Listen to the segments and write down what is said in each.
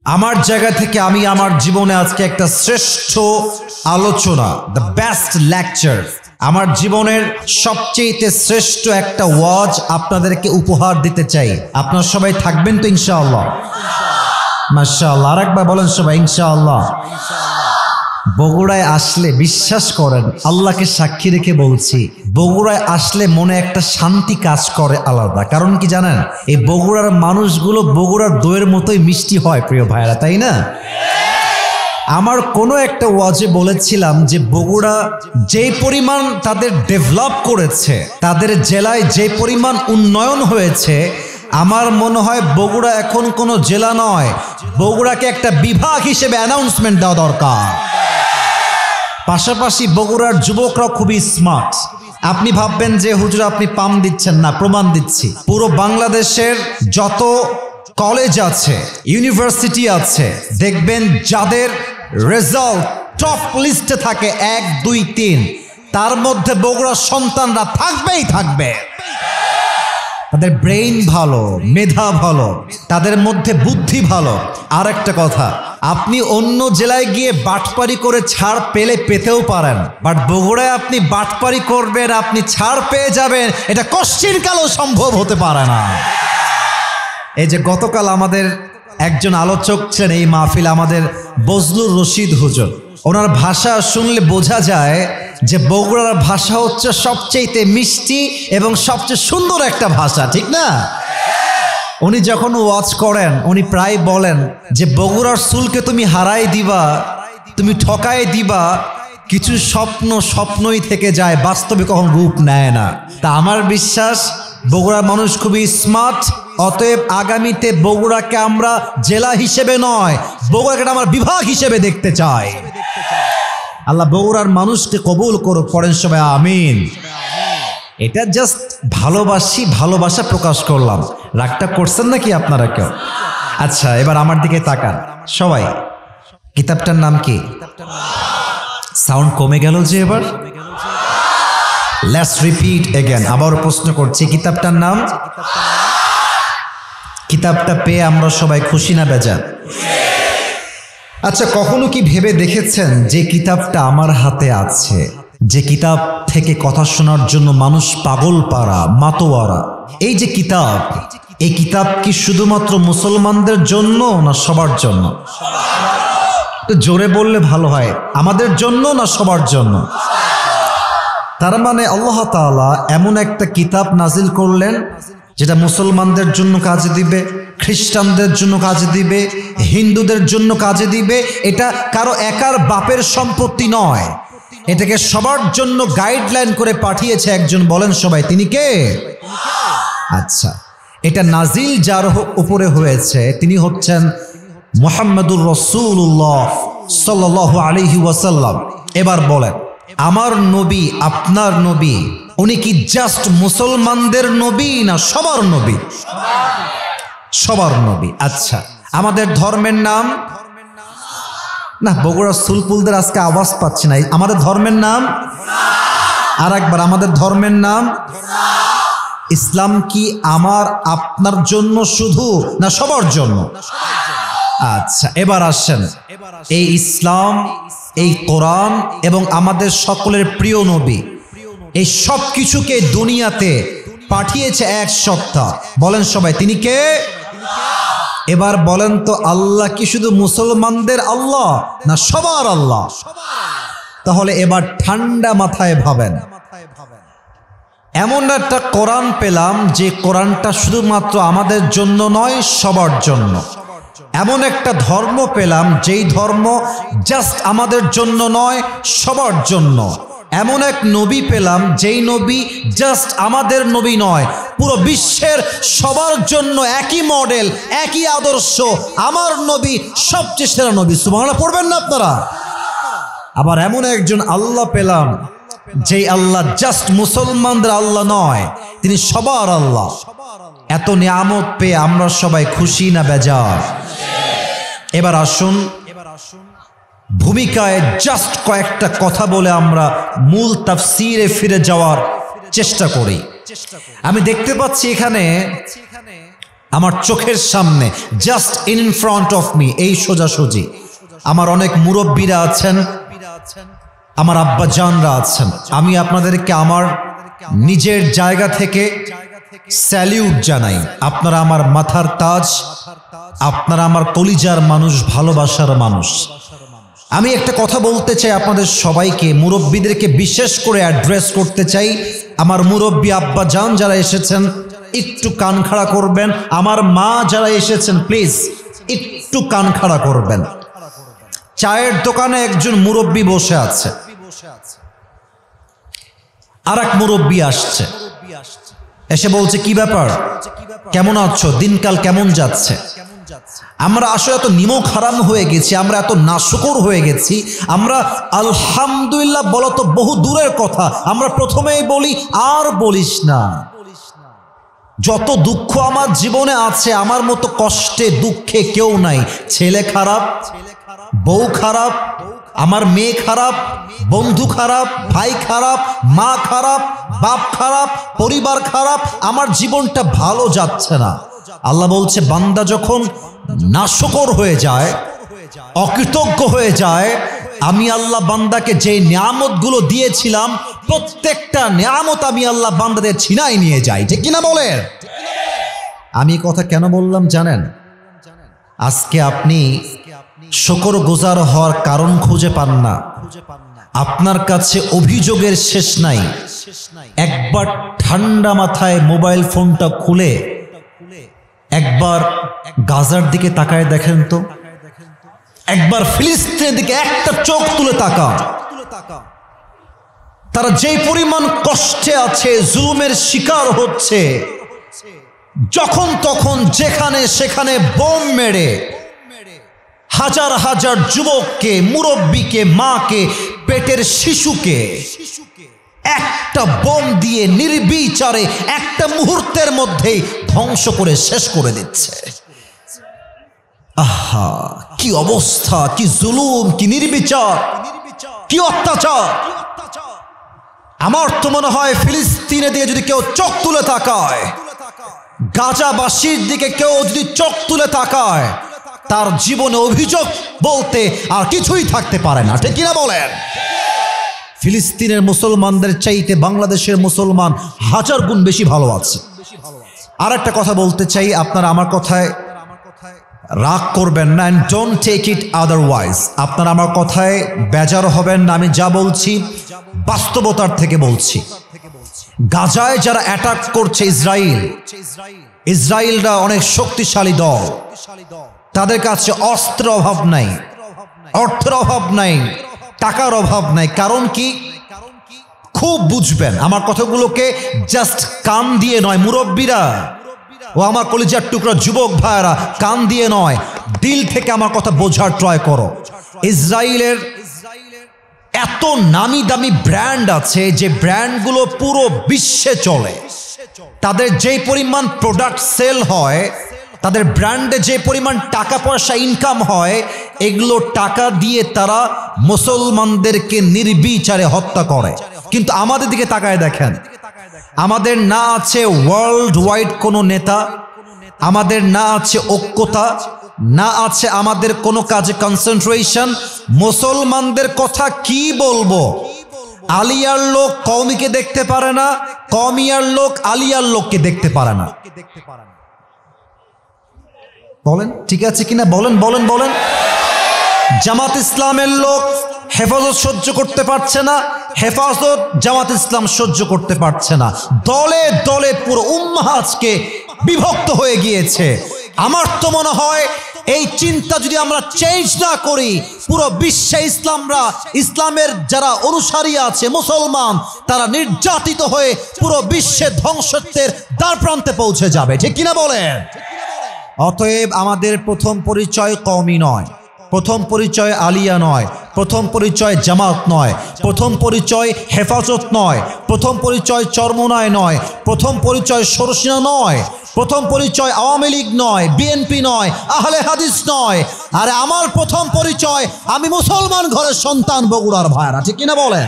আমার জায়গা থেকে আমি আমার জীবনে আজকে একটা শ্রেষ্ঠ আলোচনা, দ্য বেস্ট লেকচার, আমার জীবনের সবচেয়ে শ্রেষ্ঠ একটা ওয়াজ আপনাদেরকে উপহার দিতে চাই। আপনারা সবাই থাকবেন তো ইনশাআল্লাহ? মাশাআল্লাহ। আরেকবার বলেন সবাই ইনশাআল্লাহ। বগুড়ায় আসলে বিশ্বাস করেন, আল্লাহকে সাক্ষী রেখে বলছি, বগুড়ায় আসলে মনে একটা শান্তি কাজ করে আলাদা। কারণ কি জানেন, এই বগুড়ার মানুষগুলো বগুড়ার দইয়ের মতোই মিষ্টি হয় প্রিয় ভাইরা, তাই না? আমার কোনো একটা ওয়াজে বলেছিলাম যে বগুড়া যেই পরিমাণ তাদের ডেভেলপ করেছে, তাদের জেলায় যে পরিমাণ উন্নয়ন হয়েছে, আমার মনে হয় বগুড়া এখন কোনো জেলা নয়, বগুড়াকে একটা বিভাগ হিসেবে অ্যানাউন্সমেন্ট দেওয়া দরকার। পাশাপাশি বগুড়ার যুবকরা খুবই স্মার্ট। আপনি ভাববেন যে হুজুর আপনি পাম দিচ্ছেন, না, প্রমাণ দিচ্ছি। পুরো বাংলাদেশের যত কলেজ আছে, ইউনিভার্সিটি আছে, দেখবেন যাদের রেজাল্ট টপ লিস্টে থাকে 1, 2, 3, তার মধ্যে বগুড়ার সন্তানরা থাকবেই থাকবে। তাদের ব্রেইন ভালো, মেধা ভালো, তাদের মধ্যে বুদ্ধি ভালো। আর একটা কথা, আপনি অন্য জেলায় গিয়ে বাটপারি করে ছাড় পেতেও পারেন, বাট বগুড়ায় আপনি বাটপারি করবেন, আপনি ছাড় পেয়ে যাবেন, এটা কোশ্চিনকালেও সম্ভব হতে পারে না। এই যে গতকাল আমাদের একজন আলোচক ছিলেন এই মাহফিল, আমাদের বজলুর রশিদ হুজুর, ওনার ভাষা শুনলে বোঝা যায় যে বগুড়ার ভাষা হচ্ছে সবচেয়ে মিষ্টি এবং সবচেয়ে সুন্দর একটা ভাষা, ঠিক না? উনি যখন ওয়াজ করেন উনি প্রায় বলেন যে বগুড়ার চুলকে তুমি হারাই দিবা, তুমি ঠকাই দিবা, কিছু স্বপ্ন স্বপ্নই থেকে যায়, বাস্তবে কখন রূপ নেয় না। তা আমার বিশ্বাস বগুড়ার মানুষ খুবই স্মার্ট, অতএব আগামীতে বগুড়াকে আমরা জেলা হিসেবে নয়, বগুড়াকে আমার বিভাগ হিসেবে দেখতে চাই। আল্লাহ বগুড়ার মানুষকে কবুল করুক, পড়েন সবাই আমিন। এটা জাস্ট ভালোবাসা প্রকাশ করলাম। রাগটা করছেন নাকি আপনারা কেউ? আচ্ছা, এবার আমার দিকে তাকান সবাই। কিতাবটার নাম কি? সাউন্ড কমে গেল যে এবার। Let's repeat again. আবার প্রশ্ন করছি, কিতাবটার নাম? কিতাবটা পেয়ে আমরা সবাই খুশি না বেজার? আচ্ছা, কখনো কি ভেবে দেখেছেন যে কিতাবটা আমার হাতে আছে, যে কিতাব থেকে কথা শোনার জন্য মানুষ পাগল পারা, মাতোয়ারা, এই যে কিতাব, এই কিতাব কি শুধুমাত্র মুসলমানদের জন্য না সবার জন্য? তো জোরে বললে ভালো হয়, আমাদের জন্য না সবার জন্য? তার মানে আল্লাহ তাআলা এমন একটা কিতাব নাজিল করলেন যেটা মুসলমানদের জন্য কাজে দিবে, খ্রিস্টানদের জন্য কাজে দিবে, হিন্দুদের জন্য কাজে দিবে। এটা কারো একার বাপের সম্পত্তি নয়, এটাকে সবার জন্য গাইডলাইন করে পাঠিয়েছে একজন। বলেন সবাই, তিনি কে? আচ্ছা, এটা নাজিল যার উপরে হয়েছে তিনি হচ্ছেন মুহাম্মদুর রাসূলুল্লাহ সাল্লাল্লাহু আলাইহি ওয়াসাল্লাম। এবার বলেন, আমার নবী, আপনার নবী, উনি কি জাস্ট মুসলমানদের নবী না সবার নবী? সবার নবী। আচ্ছা, আমাদের ধর্মের নাম? না, বগুড়ার সুলপুলদের আজকে আওয়াজ পাচ্ছি না। আমাদের ধর্মের নাম? আর একবার, আমাদের ধর্মের নাম? ইসলাম কি আমার আপনার জন্য শুধু না সবার জন্য? আচ্ছা, এবার আসেন, এই ইসলাম, এই কোরআন এবং আমাদের সকলের প্রিয় নবী, এই সব কিছুকে দুনিয়াতে পাঠিয়েছে এক সত্তা। বলেন সবাই, তিনি কে? এবার বলেন তো, আল্লাহ কি শুধু মুসলমানদের আল্লাহ না সবার আল্লাহ? তাহলে এবার ঠান্ডা মাথায় ভাবেন, এমন একটা কোরআন পেলাম যে কোরআনটা শুধুমাত্র আমাদের জন্য নয়, সবার জন্য। এমন একটা ধর্ম পেলাম যেই ধর্ম জাস্ট আমাদের জন্য নয়, সবার জন্য। এমন এক নবী পেলাম যেই নবী জাস্ট আমাদের নবী নয়, পুরো বিশ্বের সবার জন্য একই মডেল, একই আদর্শ। আমার নবী সবচেয়ে সেরা নবী। সুবহানাল্লাহ পড়বেন না আপনারা? আবার এমন একজন আল্লাহ পেলাম যেই আল্লাহ জাস্ট মুসলমানদের আল্লাহ নয়, তিনি সবার আল্লাহ। এত নিয়ামত পেয়ে আমরা সবাই খুশি না বেজার? এবার আসুন, ভূমিকায় জাস্ট কয়েকটা কথা বলে আমরা মূল তাফসীরে ফিরে যাওয়ার চেষ্টা করি। আমি দেখতে পাচ্ছি এখানে আমার চোখের সামনে, just in front of me, এই সোজাসুজি আমার অনেক মুরব্বীরা আছেন, আমার আব্বা জানরা আছেন। আমি আপনাদেরকে আমার নিজের জায়গা থেকে স্যালিউট জানাই। আপনারা আমার মাথার তাজ, আপনারা আমার কলিজার মানুষ, ভালোবাসার মানুষ। আমি একটা কথা বলতে চাই আপনাদের সবাইকে, মুরব্বীদেরকে বিশেষ করে অ্যাড্রেস করতে চাই। আমার মুরব্বী আব্বা জান যারা এসেছেন একটু কান খাড়া করবেন, আমার মা যারা এসেছেন প্লিজ একটু কান খাড়া করবেন। চায়ের দোকানে একজন মুরব্বী বসে আছে, আর এক মুরব্বী আসছে, এসে বলছে কি ব্যাপার, কেমন আছো, দিনকাল কেমন যাচ্ছে? আমরা আসলে এত নিমক হারাম হয়ে গেছি, আমরা এত নাশুকর হয়ে গেছি, আমরা আলহামদুলিল্লাহ বলো তো বহু দূরের কথা, আমরা প্রথমেই বলি আর বলিস না। যত দুঃখ আমার জীবনে আছে, আমার মতো কষ্টে দুঃখে কেউ নাই। ছেলে খারাপ, বউ খারাপ, আমার মেয়ে খারাপ, বন্ধু খারাপ, ভাই খারাপ, মা খারাপ, বাপ খারাপ, পরিবার খারাপ, আমার জীবনটা ভালো যাচ্ছে না। আল্লাহ বলছে বান্দা যখন নাশকর হয়ে যায়, অকৃতজ্ঞ হয়ে যায়, আমি আল্লাহ বান্দাকে যে নিয়ামতগুলো দিয়েছিলাম প্রত্যেকটা নিয়ামত আমি আল্লাহ বান্দাদের ছিনাই নিয়ে যাই। ঠিক কিনা বলেন? আমি কথা কেন বললাম জানেন? আজকে আপনি শুকরগুজার হওয়ার কারণ খুঁজে পান না, আপনার কাছে অভিযোগের শেষ নাই। একবার ঠান্ডা মাথায় মোবাইল ফোনটা খুলে একবার গাজার দিকে তাকায় দেখেন তো, একবার ফিলিস্তিনের দিকে একটা চোখ তুলে তাকান। তারা যেই পরিমাণ কষ্টে আছে, জুলুমের শিকার হচ্ছে, যখন তখন যেখানে সেখানে বোম মেরে হাজার হাজার যুবককে, মুরব্বীকে, মাকে, পেটের শিশুকে একটা বোম দিয়ে নির্বিচারে একটা মুহূর্তের মধ্যেই ধ্বংস করে শেষ করে দিচ্ছে। আহা, কি অবস্থা, কি জুলুম, কি নির্বিচার, কি অত্যাচার! আমার তো মনে হয় ফিলিস্তিনে দিয়ে যদি কেউ চোখ তুলে তাকায়, গাজাবাসীর দিকে কেউ যদি চোখ তুলে তাকায়, তার জীবনে অভিযোগ বলতে আর কিছুই থাকতে পারে না। ঠিক কিনা বলেন? ফিলিস্তিনের মুসলমানদের চাইতে বাংলাদেশের মুসলমান হাজার গুণ বেশি ভালো আছে। আর একটা কথা বলতে চাই, আপনারা আমার কথায় রাগ করবেন না, and don't take it otherwise. আপনারা আমার কথায় বেজার হবেন না, আমি যা বলছি বাস্তবতার থেকে বলছি। গাজায় যারা অ্যাটাক করছে ইসরায়েলরা অনেক শক্তিশালী দল, তাদের কাছে অস্ত্রের অভাব নাই, অর্থের অভাব নাই, টাকার অভাব নাই। কারণ কি? খুব বুঝবেন আমার কথাগুলোকে, জাস্ট কান দিয়ে নয়, মুরব্বীরা ও আমার কলিজার টুকরা যুবক ভাইরা, কান দিয়ে নয়, দিল থেকে আমার কথা বোঝার ট্রাই করো। ইসরায়েলের এত নামি দামি ব্র্যান্ড আছে যে ব্র্যান্ডগুলো পুরো বিশ্বে চলে। তাদের যেই পরিমাণ প্রোডাক্ট সেল হয়, তাদের ব্র্যান্ডে যে পরিমাণ টাকা পয়সা ইনকাম হয়, এগুলো টাকা দিয়ে তারা মুসলমানদেরকে নির্বিচারে হত্যা করে। কিন্তু আমাদের দিকে তাকায় দেখেন, আমাদের না আছে ওয়ার্ল্ড ওয়াইড কোনো নেতা, আমাদের না আছে ঐক্যতা, না আছে আমাদের কোনো কাজে কনসেন্ট্রেশন। মুসলমানদের কথা কি বলবো? আলিয়ার লোক কওমিকে দেখতে পারে না, কওমিয়ার লোক আলিয়ার লোককে দেখতে পারে না। বলেন ঠিক আছে কিনা? বলেন বলেন বলেন। জামাত ইসলামের লোক হেফাজত সহ্য করতে পারছে না, হেফাজত জামাত ইসলাম সহ্য করতে পারছে না। দলে দলে পুরো উম্মাহ আজকে বিভক্ত হয়ে গিয়েছে। আমার তো মনে হয় এই চিন্তা যদি আমরা চেঞ্জ না করি, পুরো বিশ্বে ইসলামের যারা অনুসারী আছে মুসলমান, তারা নির্যাতিত হয়ে পুরো বিশ্বে ধ্বংসত্বের দ্বার প্রান্তে পৌঁছে যাবে। ঠিক কিনা বলেন? অতএব আমাদের প্রথম পরিচয় কওমি নয়, প্রথম পরিচয় আলিয়া নয়, প্রথম পরিচয় জামাত নয়, প্রথম পরিচয় হেফাজত নয়, প্রথম পরিচয় চরমোনায় নয়, প্রথম পরিচয় সরসিনা নয়, প্রথম পরিচয় আওয়ামী লীগ নয়, বিএনপি নয়, আহলে হাদিস নয়। আরে আমার প্রথম পরিচয়, আমি মুসলমান ঘরের সন্তান, বগুড়ার ভাইরা। ঠিক কিনা বলেন?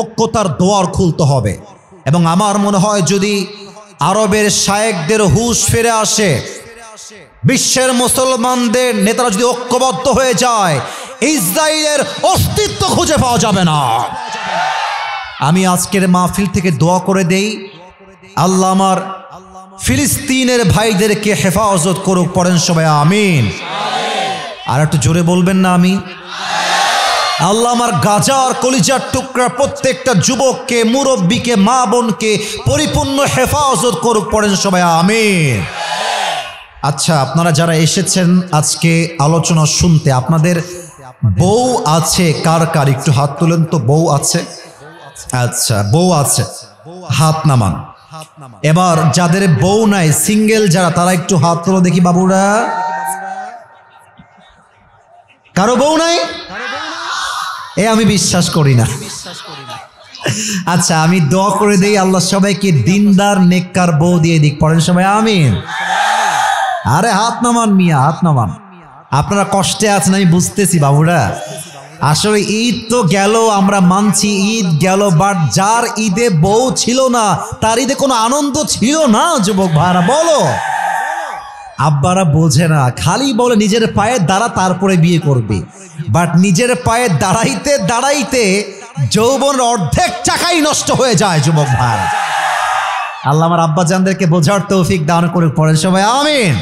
ঐক্যতার দোয়ার খুলতে হবে। এবং আমার মনে হয় যদি আরবের শায়েখদের হুঁশ ফিরে আসে, বিশ্বের মুসলমানদের নেতারা যদি ঐক্যবদ্ধ হয়ে যায়, ইসরায়েলের অস্তিত্ব খুঁজে পাওয়া যাবে না। আমি আজকের মাহফিল থেকে দোয়া করে দেই, আল্লাহ আমার ফিলিস্তিনের ভাইদেরকে হেফাজত করুক। পড়েন সবাই আমিন। আর একটু জোরে বলবেন না আমি? আল্লাহ আমার গাজার কলিজার টুকরা প্রত্যেকটা যুবককে, মুরব্বীকে, মা বোনকে পরিপূর্ণ হেফাজত করুক। পড়েন সবাই আমিন। আচ্ছা, আপনারা যারা এসেছেন আজকে আলোচনা শুনতে, আপনাদের বউ আছে কার কার? একটু হাত তুলেন তো। বউ আছে? আচ্ছা, বউ আছে, হাত নামান। এবার যাদের বউ নাই, সিঙ্গেল যারা, তারা একটু হাত তোলো দেখি বাবুরা। কারো বউ নাই? আমি বিশ্বাস করি না। আচ্ছা, আমি দোয়া করে দেই আল্লাহ সবাইকে দিনদার নেককার বউ দিয়ে দিক। পড়েন সবাই আমিন। আরে হাত নামান মিয়া, হাত নামান। আপনারা কষ্টে আছেন আমি বুঝতেছি বাবুরা। আসলে ঈদ তো গেল, আমরা মানছি ঈদ গেল, বাট যার ঈদে বউ ছিল না তার ঈদে কোনো আনন্দ ছিল না। যুবক ভাইরা বলো, আব্বারা বোঝে না, খালি বলে নিজের পায়ে দাঁড়া তারপরে বিয়ে করবে, বাট নিজের পায়ে দাঁড়াইতে দাঁড়াইতে যৌবনের অর্ধেক টাকাই নষ্ট হয়ে যায়। যুবক ভাই, আল্লাহ আমার আব্বা জানদেরকে বোঝার তৌফিক দান করে। পড়েন সবাই আমিন।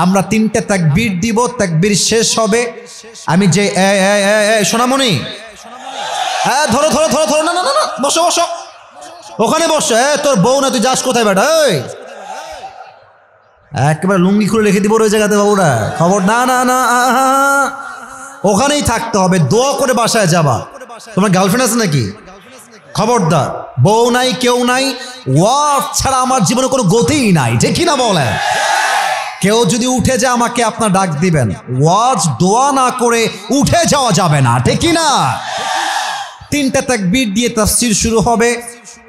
আমরা তিনটে তাকবীর দিব, তাকবীর শেষ হবে। আমি যে সোনামণি, ধরো ধরো ধরো ধরো, না না না, বসো বসো, ওখানে বসো। তোর বউ না, তুই যাস কোথায় বেটা? একেবারে লুঙ্গি খুলে রেখে দিব ওই জায়গাতে বাবুরা, খবর না না না, ওখানেই থাকতে হবে। দোয়া করে বাসায় যাবা। তোমার গার্লফ্রেন্ড আছে নাকি? খবরদার, বউ নাই, কেউ নাই, ওয়াজ ছাড়া আমার জীবনে কোনো গতিই নাই, ঠিক না বলে? কেউ যদি উঠে যায় আমাকে আপনার ডাক দিবেন। ওয়াজ দোয়া না করে উঠে যাওয়া যাবে না, ঠিক না? তিনটা তাকবীর দিয়ে তাফসীর শুরু হবে।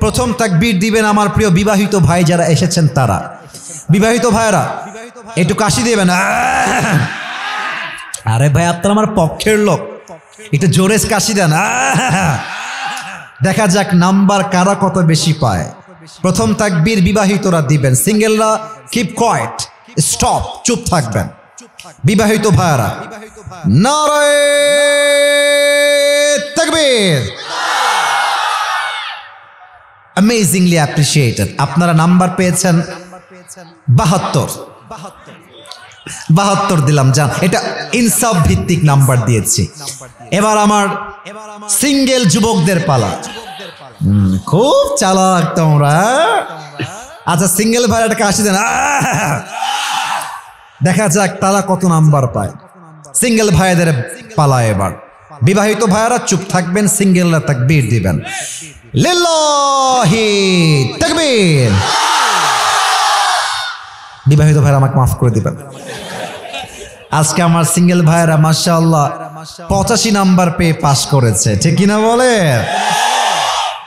প্রথম তাকবীর দিবেন আমার প্রিয় বিবাহিত ভাই যারা এসেছেন তারা। বিবাহিত ভাইরা একটু কাশি দিবেন। আরে ভাই, আপনারা আমার পক্ষের লোক, একটু জোরে কাশি দেন। দেখা যাক নাম্বার কারা কত বেশি পায়। প্রথম তাকবীর বিবাহিতরা দিবেন, সিঙ্গেলরা কিপ কোয়েট, স্টপ, চুপ থাকবেন। বিবাহিত ভাইরা নারে তাকবীর। Amazingly appreciated. আপনারা নাম্বার পেয়েছেন 72। 72 দিলাম, জান, এটা ইনসাফ ভিত্তিক নাম্বার দিয়েছি। এবার আমার সিঙ্গেল যুবকদের পালা। খুব চালাক তোমরা। আচ্ছা, সিঙ্গেল ভাইরাটাকে আসি দেন। দেখা যাক তারা কত নাম্বার পায়। সিঙ্গেল ভাইদের পালা এবার। বিবাহিত ভাইরা চুপ থাকবেন, সিঙ্গেলরা তাকবীর দিবেন। লিল্লাহি তাকবীর। বিবাহিত ভাইরা আমাকে মাফ করে দিবেন। আজকে আমার সিঙ্গেল ভাইরা মাশাআল্লাহ 85 নাম্বার পেয়ে পাস করেছে, ঠিক কিনা বলে?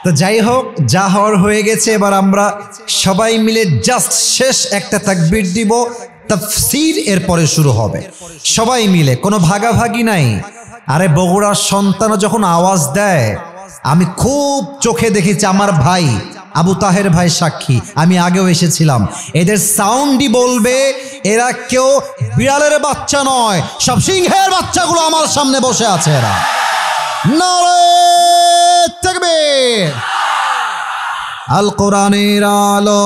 তো যাই হোক, যা হওয়ার হয়ে গেছে। এবার আমরা সবাই মিলে জাস্ট শেষ একটা তাকবীর দিব, তাফসীর এরপরে শুরু হবে। সবাই মিলে, কোনো ভাগাভাগি নাই। আরে বগুড়ার সন্তান যখন আওয়াজ দেয়, আমি খুব চোখে দেখেছি। আমার ভাই আবু তাহের ভাই সাক্ষী, আমি আগেও এসেছিলাম। এদের সাউন্ডই বলবে এরা কেউ বিড়ালের বাচ্চা নয়, সব সিংহের বাচ্চাগুলো আমার সামনে বসে আছে। এরা নারে তাকবীর। আল কোরআনের আলো,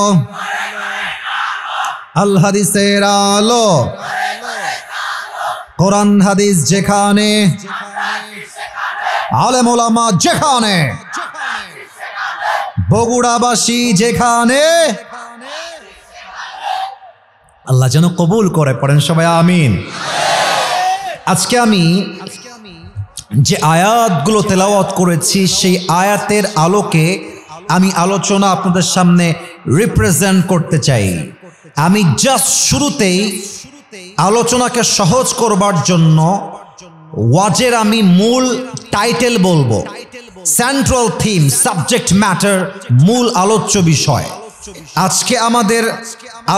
আল হাদিসের আলো, কোরআন হাদিস যেখানে, আলেম ওলামা যেখানে, বগুড়াবাসী যেখানে, আল্লাহ যেন কবুল করে। পড়েন সবাই আমিন। আজকে আমি যে আয়াতগুলো তেলাওয়াত করেছি, সেই আয়াতের আলোকে আমি আলোচনা আপনাদের সামনে রিপ্রেজেন্ট করতে চাই। আমি জাস্ট শুরুতেই আলোচনাকে সহজ করবার জন্য ওয়াজের আমি মূল টাইটেল বলবো, সেন্ট্রাল থিম, সাবজেক্ট ম্যাটার, মূল আলোচ্য বিষয়। আজকে আমাদের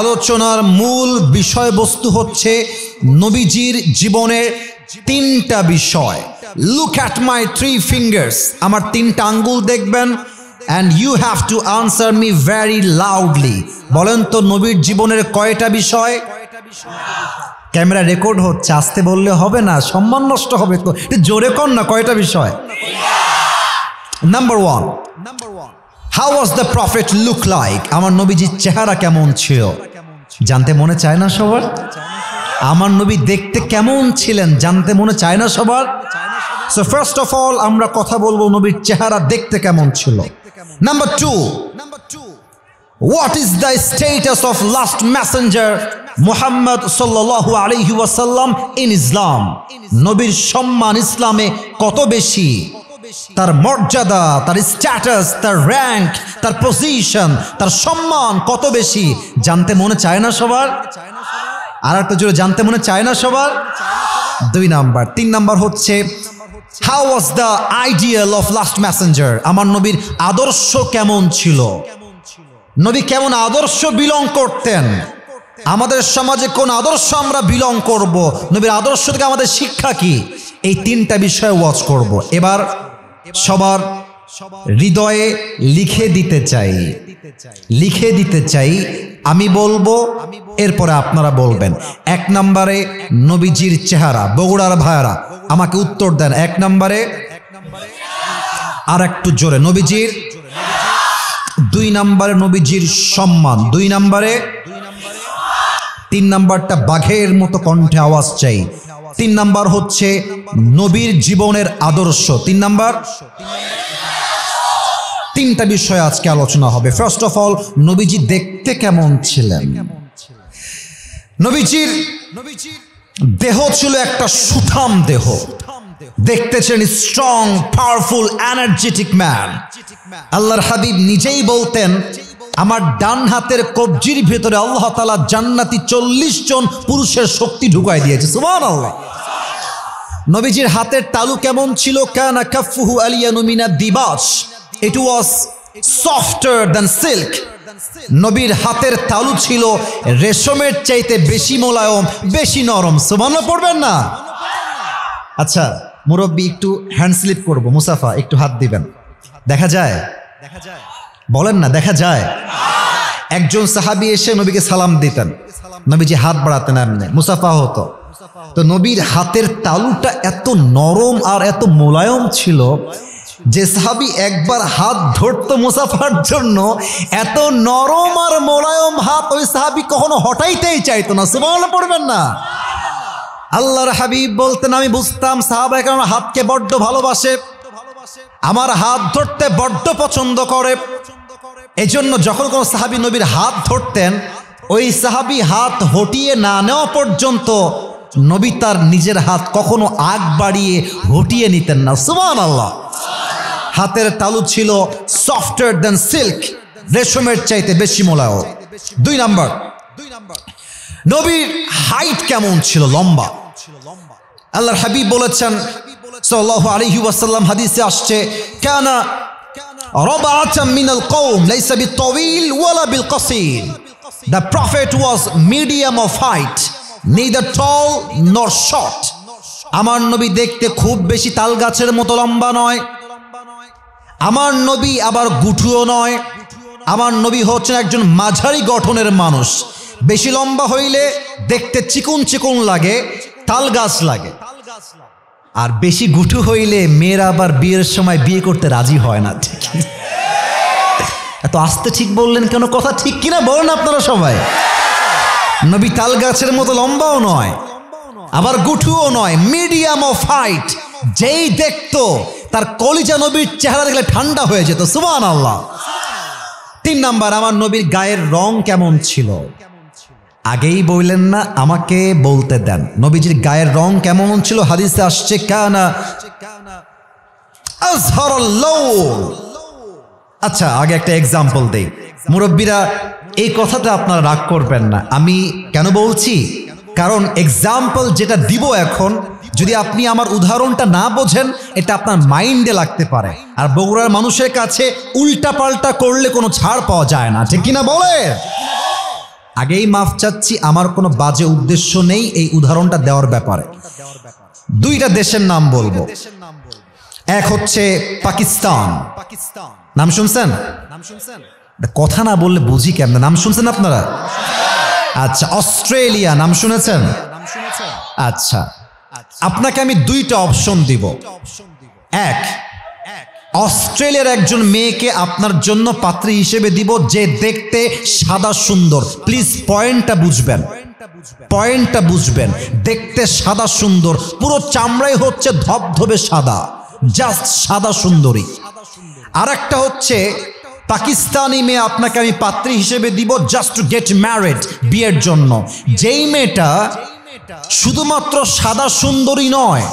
আলোচনার মূল বিষয়বস্তু হচ্ছে নবীজির জীবনের তিনটা বিষয়। Look at my 3 fingers. আমার তিনটা আঙ্গুল দেখবেন, and you have to answer me very loudly. বলেন তো নবীর জীবনের কয়টা বিষয়? ক্যামেরা রেকর্ড হচ্ছে, আস্তে বললে হবে না, সম্মান নষ্ট হবে তো, জোরে কর না, কয়টা বিষয়? Number 1, how was the prophet look like? আমার নবীজির চেহারা কেমন ছিল? জানতে মনে চায় না সবার? আমার নবী দেখতে কেমন ছিলেন জানতে মনে চায় না সবার? So first of all আমরা কথা বলবো নবীর চেহারা দেখতে কেমন ছিল। Number 2, what is the status of last messenger Muhammad sallallahu alayhi wasallam in Islam? নবীর সম্মান ইসলামে কত বেশি, তার মর্যাদা, তার স্ট্যাটাস, তার র্যাঙ্ক, তার পজিশন, তার সম্মান কত বেশি জানতে মনে চায় না সবার? আর একটা জোরে জানতে মনে চায় না সবার? 2 নাম্বার। 3 নাম্বার হচ্ছে how was the ideal of last messenger? আমার নবীর আদর্শ কেমন ছিল? নবী কেমন আদর্শ বিলং করতেন? আমাদের সমাজে কোন আদর্শ আমরা বিলং করব? নবীর আদর্শ থেকে আমাদের শিক্ষা কি? এই 3টা বিষয় ওয়াচ করব। এবার সবার হৃদয়ে লিখে দিতে চাই, আমি বলবো, এরপরে আপনারা বলবেন। 1 নম্বরে নবীজির চেহারা, বগুড়ার ভাইরা আমাকে উত্তর দেন। 1 নম্বরে, আর একটু জোরে, নবীজির। 2 নম্বরে নবীজির সম্মান। 2 নম্বরে। 3 নম্বরটা বাঘের মতো কণ্ঠে আওয়াজ চাই। 3 নম্বর হচ্ছে নবীর জীবনের আদর্শ। 3 নম্বর। 3টা বিষয় আজকে আলোচনা হবে। ফার্স্ট অফ অল নবীজি দেখতে কেমন ছিলেন? নবীজির দেহ ছিল একটা সুঠাম দেহ, দেখতে ছিলেন স্ট্রং, পাওয়ারফুল, এনার্জেটিক ম্যান। আল্লাহর হাবিব নিজেই বলতেন, আমার ডান হাতের কবজির ভেতরে আল্লাহ তাআলা জান্নাতি 40 জন পুরুষের শক্তি ঢুকাই দিয়েছে। সুবহানাল্লাহ। নবীজির হাতের তালু কেমন ছিল? কানা কাফুহু আলিয়ানু মিনাদ দিবাস, it was softer than silk. নবীর হাতের তালু ছিল রেশমের চাইতে বেশি মোলায়েম, বেশি নরম। সুবহানাল্লাহ পড়বেন না? আচ্ছা মুরব্বি একটু হ্যান্ড স্লিপ করব, মুসাফা একটু হাত দিবেন। দেখা যায়? বলেন না, দেখা যায়? একজন সাহাবী এসে নবীকে সালাম দিতেন, নবীজি হাত বাড়াতেন, এমনি মুসাফা হতো। তো নবীর হাতের তালুটা এত নরম আর এত মোলায়েম ছিল যে সাহাবী একবার হাত ধরতো মুসাফার জন্য, এত নরম আর মোলায়েম হাত ওই সাহাবী কখনো হটাইতেই চাইতো না। সুবহানাল্লাহ পড়বেন না? আল্লাহর হাবিব বলতেন, আমি বুঝতাম সাহাবায়ে কেরাম হাতকে বড্ড ভালোবাসে, আমার হাত ধরতে বড্ড পছন্দ করে। এজন্য যখন কোনো সাহাবী নবীর হাত ধরতেন, ওই সাহাবী হাত হটিয়ে না নেওয়া পর্যন্ত নবী তার নিজের হাত কখনো আগ বাড়িয়ে হটিয়ে নিতেন না। সুবহানাল্লাহ। হাতের তালু ছিল সফটার দ্যান সিল্ক, রেশমের চাইতে বেশি মোলায়েম। 2 নাম্বার, নবীর হাইট কেমন ছিল? লম্বা। আল্লাহর হাবিব বলেছেন সাল্লাল্লাহু আলাইহি ওয়াসাল্লাম, হাদিসে আসছে, কানা রাবাআতাম মিনাল কওম লাইসা বিতাওয়িল ওয়ালা বিলকাসির। The prophet was medium of height, neither tall nor short. আমার নবী দেখতে খুব বেশি তাল গাছের মতো লম্বা নয়, আমার নবী আবার গুঠুও নয়। আমার নবী হচ্ছেন একজন মাঝারি গঠনের মানুষ। বেশি লম্বা হইলে দেখতে চিকুন চিকুন লাগে, তাল গাছ লাগে, আর বেশি গুঠু হইলে মেয়েরা আবার বিয়ের সময় বিয়ে করতে রাজি হয় না। ঠিক এত আস্তে ঠিক বললেন কেন? কথা ঠিক কিনা বলেন আপনারা সবাই? নবী তাল গাছের মতো লম্বাও নয়, আবার গুঠুও নয়, মিডিয়াম অফ হাইট। যেই দেখতো তার কলিজা নবীর চেহারা দেখলে ঠান্ডা হয়ে যেত। সুবহানাল্লাহ। 3 নাম্বার, আমার নবীর গায়ের রং কেমন ছিল? আগেই বললেন না, আমাকে বলতে দেন। নবীজির গায়ের রং কেমন ছিল? হাদিসে আসছে, কানা আযহারুল লাউন। আচ্ছা আগে একটা এক্সাম্পল দেই, মুরব্বীরা এই কথাটা আপনারা রাগ করবেন না। আমি কেন বলছি? কারণ এক্সাম্পল যেটা দিব এখন, যদি আপনি আমার উদাহরণটা না বোঝেন, এটা আপনার মাইন্ডে লাগতে পারে। আর বগুড়ার মানুষের কাছে উল্টা পাল্টা করলে কোনো ছাড় পাওয়া যায় না। ঠিক কিনা বলে? আগেই মাফ চাচ্ছি, আমার কোনো বাজে উদ্দেশ্য নেই এই উদাহরণটা দেওয়ার ব্যাপারে। 2টা দেশের নাম বলবো। এক হচ্ছে পাকিস্তান, নাম শুনছেন? কথা না বললে বুঝি কেমন? নাম শুনছেন আপনারা? আচ্ছা, অস্ট্রেলিয়া নাম শুনেছেন? আচ্ছা, আপনাকে আমি দুইটা অপশন দিব। এক, অস্ট্রেলিয়ার একজন মেয়েকে আপনার জন্য পাত্রী হিসেবে দিব যে দেখতে সাদা সুন্দর। প্লিজ পয়েন্টটা বুঝবেন, পয়েন্টটা বুঝবেন। দেখতে সাদা সুন্দর, পুরো চামড়াই হচ্ছে ধবধবে সাদা, জাস্ট সাদা সুন্দরী। আর একটা হচ্ছে পাকিস্তানি মেয়ে আপনাকে আমি পাত্রী হিসেবে দিব জাস্ট টু গেট ম্যারিড, বিয়ের জন্য। যেই মেয়েটা শুধুমাত্র সাদা সুন্দরী নয়,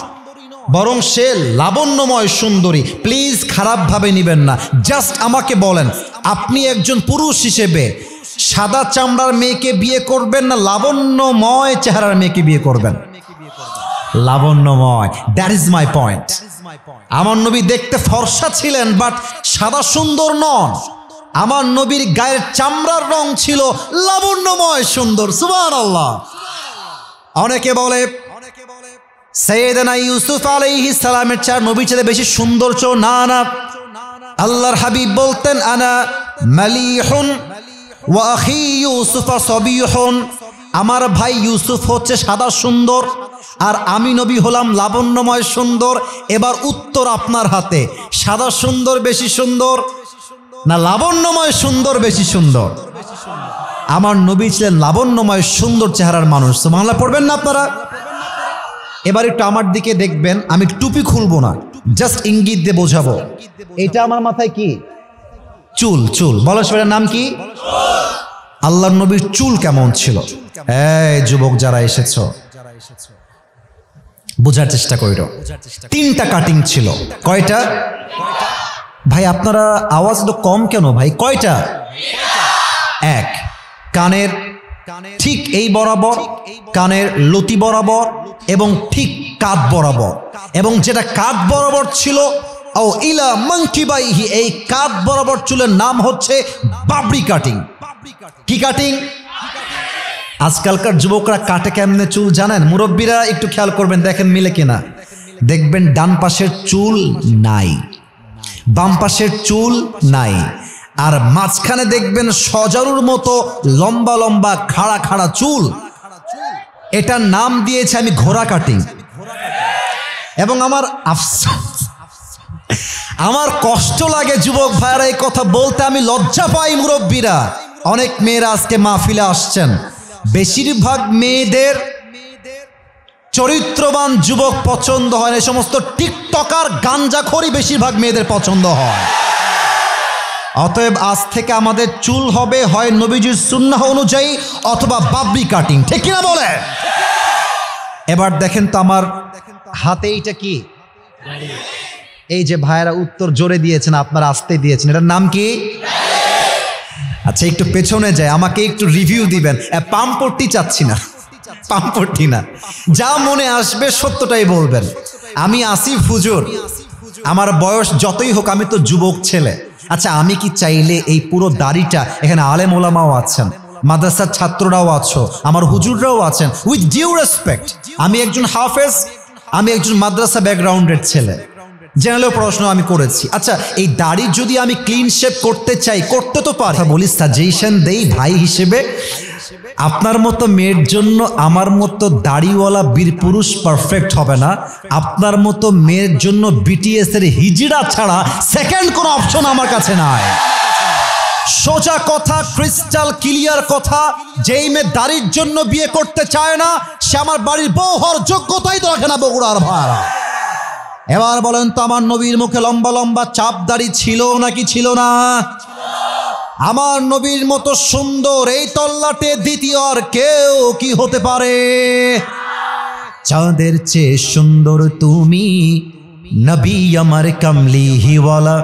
বরং সে লাবণ্যময় সুন্দরী। প্লিজ খারাপভাবে নেবেন না, জাস্ট আমাকে বলেন আপনি একজন পুরুষ হিসেবে সাদা চামড়ার মেয়েকে বিয়ে করবেন না লাবণ্যময় চেহারার মেয়েকে বিয়ে করবেন? লাবণ্যময়। That is my point. আমার নবী দেখতে ফর্সা ছিলেন বাট সাদা সুন্দর নন। আমার নবীর গায়ের চামড়ার রং ছিল লাবণ্যময় সুন্দর। সুবহানাল্লাহ। অনেকে বলে সাইয়েদনা ইউসুফ আলাইহিস সালামের চার নবী ছেলে বেশি সুন্দর চো। না না, আল্লাহর হাবিব বলতেন আনা মালিহুন ওয়া আখি ইউসুফ সাবিহুন, আমার ভাই ইউসুফ হচ্ছে সাদা সুন্দর আর আমি নবী হলাম লাবণ্যময় সুন্দর। এবার উত্তর আপনার হাতে, সাদা সুন্দর বেশি সুন্দর না লাবণ্যময় সুন্দর বেশি সুন্দর? আমার নবী ছিলেন লাবণ্যময় সুন্দর চেহারার মানুষ। সুবহানাল্লাহ পড়বেন না আপনারা? এবার একটু আমার দিকে দেখবেন, আমি টুপি খুলবো না, জাস্ট ইঙ্গিত দিয়ে বোঝাবো। এটা আমার মাথায় কি? চুল। চুল বলো, সেটার নাম কি? আল্লাহর নবীর চুল কেমন ছিল? এই যুবক যারা এসেছো, বোঝার চেষ্টা কইরো। 3টা কাটিং ছিল। কয়টা ভাই? আপনারা আওয়াজ তো কম কেন ভাই? কয়টা? এক, কানের ঠিক এই বরাবর, কানের লতি বরাবর এবং ঠিক কাঁধ বরাবর, এবং যেটা কাঁধ বরাবর ছিল ও ইলা মানকিবাইহি, এই কাঁধ বরাবর চুলের নাম হচ্ছে বাবরি কাটিং। কি কাটিং? আজকালকার যুবকরা কাটে কেমনে চুল জানেন? মুরব্বীরা একটু খেয়াল করবেন, দেখেন মিলে কিনা। দেখবেন ডান পাশের চুল নাই, বাম পাশের চুল নাই, আর মাঝখানে দেখবেন সজারুর মতো লম্বা লম্বা খাড়া খাড়া চুল। এটার নাম দিয়েছে আমি ঘোড়া কাটিং। এবং আমার আফসোস, আমার কষ্ট লাগে যুবক ভাইরা এই কথা বলতে, আমি লজ্জা পাই। মুরব্বীরা, অনেক মেয়েরা আজকে মাহফিলে আসছেন, বেশিরভাগ মেয়েদের চরিত্রবান যুবক পছন্দ হয় না, এই সমস্ত টিকটকার গাঞ্জাখোরই বেশিরভাগ মেয়েদের পছন্দ হয়। অতএব আজ থেকে আমাদের চুল হবে হয় নবীজির সুন্নাহ অনুযায়ী অথবা বাবরি কাটিং, ঠিক কিনা বলে? এবার দেখেন তো আমার হাতে এইটা কি? এই যে ভাইরা উত্তর জোরে দিয়েছেন, আপনারা আসতে দিয়েছেন, এটার নাম কি? আচ্ছা একটু পেছনে যায়, আমাকে একটু রিভিউ দিবেন। পাম্পট্টি চাচ্ছি না, পাম্পট্টি না, যা মনে আসবে সত্যটাই বলবেন। আমি আসিফ হুজুর, আমার বয়স যতই হোক আমি তো যুবক ছেলে। আচ্ছা আমি কি চাইলে এই পুরো দাড়িটা, এখানে আলেম ওলামাও আছেন, মাদ্রাসার ছাত্ররাও আছো, আমার হুজুররাও আছেন, উইথ ডিউ রেসপেক্ট, আমি একজন হাফেজ, আমি একজন মাদ্রাসা ব্যাকগ্রাউন্ডের ছেলে, জেনারেল পড়াশোনা আমি করেছি। আচ্ছা এই দাড়ি যদি আমি ক্লিন শেপ করতে চাই, করতে তো পারি। বলি সাজেশন দেই ভাই হিসেবে, আপনার মতো মেয়ের জন্য আমার মতো দাড়িওয়ালা বীর পুরুষ পারফেক্ট হবে না। আপনার মতো মেয়ের জন্য বিটিএস এর হিজড়া ছাড়া সেকেন্ড কোনো অপশন আমার কাছে নাই। সোজা কথা, ক্রিস্টাল ক্লিয়ার কথা, যেই মেয়ে দাড়ির জন্য বিয়ে করতে চায় না সে আমার বাড়ির বউ হওয়ার যোগ্যতাই তো রাখে না বগুড়ার ভাড়া। এবার বলেন তো আমার নবীর মুখে লম্বা লম্বা চাপ দাড়ি ছিল নাকি ছিল না? আমার নবীর মতো সুন্দর এই তল্লাটে দ্বিতীয় আর কেউ কি হতে পারে? চাঁদের চেয়ে সুন্দর তুমি নবী আমার কামলি হিওয়ালা,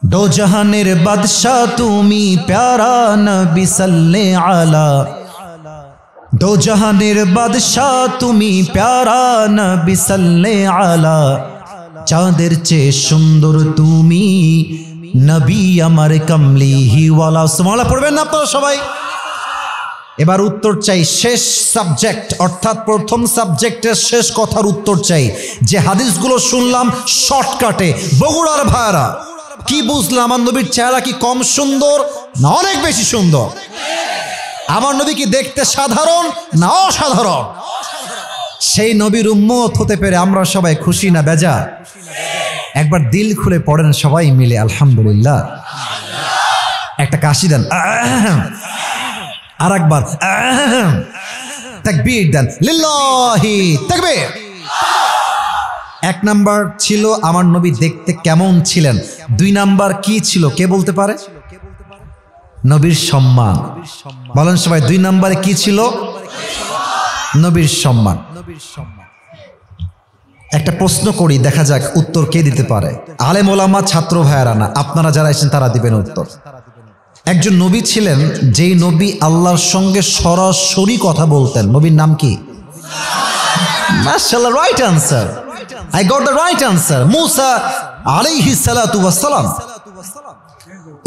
দো জাহানের বাদশা তুমি প্যারা নবী সাল্লে আলা, দো জাহানের বাদশা তুমি প্যারা নবী সাল্লে আলা, চাঁদের চেয়ে সুন্দর তুমি নবী আমার কামলি হিওয়ালা। সুবহানাল্লাহ পড়বেন না আপনারা সবাই? এবার উত্তর চাই, শেষ সাবজেক্ট অর্থাৎ প্রথম সাবজেক্টের শেষ কথার উত্তর চাই। যে হাদিসগুলো শুনলাম শর্টকাটে, বগুড়ার ভাইরা কি বুঝলেন আমার নবীর চেহারা কি কম সুন্দর না অনেক বেশি সুন্দর? আমার নবী কি দেখতে সাধারণ না অসাধারণ? সেই নবীর উম্মত হতে পেরে আমরা সবাই খুশি না বেজা? একবার দিল খুলে পড়েন সবাই মিলে আলহামদুলিল্লাহ। একটা কাশি দেন, আর একবার তাকবীর দেন, লিল্লাহি তাকবীর। এক নাম্বার ছিল আমার নবী দেখতে কেমন ছিলেন। দুই নাম্বার কি ছিল কে বলতে পারে? নবীর সম্মান। বলেন সবাই, দুই নাম্বারে কি ছিল? নবীর সম্মান। একটা প্রশ্ন করি, দেখা যাক উত্তর কে দিতে পারে। আলেম ওলামা ছাত্র ভাইয়েরা না, আপনারা যারা আছেন তারা দিবেন উত্তর। একজন নবী ছিলেন যেই নবী আল্লাহর সঙ্গে সরাসরি কথা বলতেন। নবীর নাম কি? মাশাআল্লাহ, right answer. I got the right answer. মুসা আলাইহিস সালাতু ওয়াস সালাম।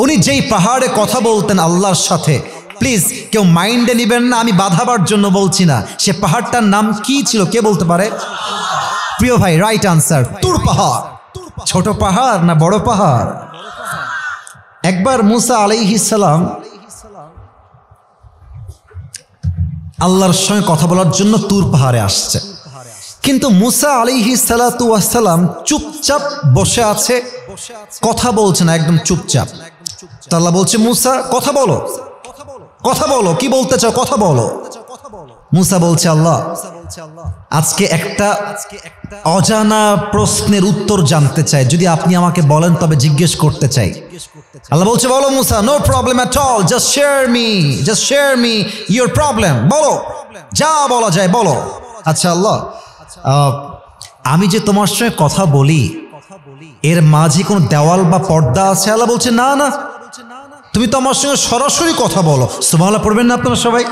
উনি যেই পাহাড়ে কথা বলতেন আল্লাহর সাথে, প্লিজ কেউ মাইন্ডে নেবেন না, আমি বাধাবার জন্য বলছি না। সে পাহাড়টার নাম কি ছিল কে বলতে পারে? প্রিয় ভাই, রাইট আনসার তুর পাহাড়। ছোট পাহাড় না বড় পাহাড়? একবার মুসা আলাইহিস সালাম আল্লাহর সঙ্গে কথা বলার জন্য তুর পাহাড়ে আসছে, কিন্তু মুসা আলাইহিস সালাতু ওয়াস সালাম চুপচাপ বসে আছে, কথা বলছে না, একদম চুপচাপ। তো আল্লাহ বলছে, মুসা কথা বলো, কথা বলো, কি বলতে চাও কথা বলো। মুসা বলছে, আল্লাহ আজকে একটা অজানা প্রশ্নের উত্তর জানতে চাই, যদি আপনি আমাকে বলেন তবে জিজ্ঞেস করতে চাই। আল্লাহ বলছে, বলো Musa, no problem at all, just share me your problem, বলো যা বলা যায় বলো। আচ্ছা আল্লাহ, আমি যে তোমার সঙ্গে কথা বলি এর মাঝে কোনো দেওয়াল বা পর্দা আছে? আল্লাহ বলছে, না না, তুমি তো আমার সঙ্গে সরাসরি কথা বলো। সুবহানাল্লাহ পড়বেন না আপনারা সবাই?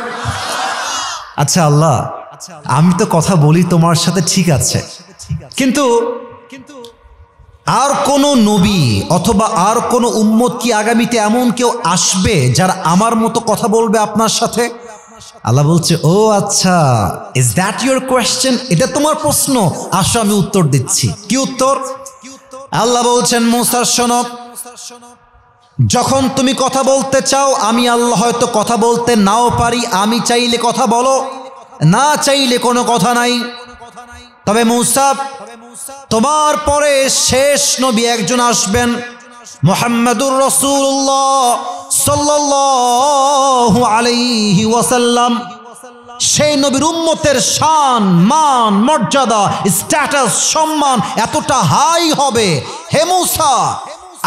আচ্ছা আল্লাহ, আমি তো কথা বলি তোমার সাথে, ঠিক আছে, কিন্তু আর কোন নবী অথবা আর কোন উম্মত কি আগামীতে এমন কেউ আসবে যারা আমার মতো কথা বলবে আপনার সাথে? আল্লাহ বলছে, ও আচ্ছা, ইজ দ্যাট ইউর কোয়েশ্চেন? এটা তোমার প্রশ্ন, আসো আমি উত্তর দিচ্ছি। কি উত্তর? আল্লাহ বলছেন, মুসা শোনো, যখন তুমি কথা বলতে চাও, আমি আল্লাহ হয়তো কথা বলতে নাও পারি, আমি চাইলে কথা বলো, না চাইলে কোনো কথা নাই। তবে মুসা, তোমার পরে শেষ নবী একজন আসবেন, মুহাম্মাদুর রাসূলুল্লাহ সাল্লাল্লাহু আলাইহি ওয়াসাল্লাম। সেই নবীর উম্মতের শান, মান, মর্যাদা, স্ট্যাটাস, সম্মান এতটা হাই হবে, হে মুসা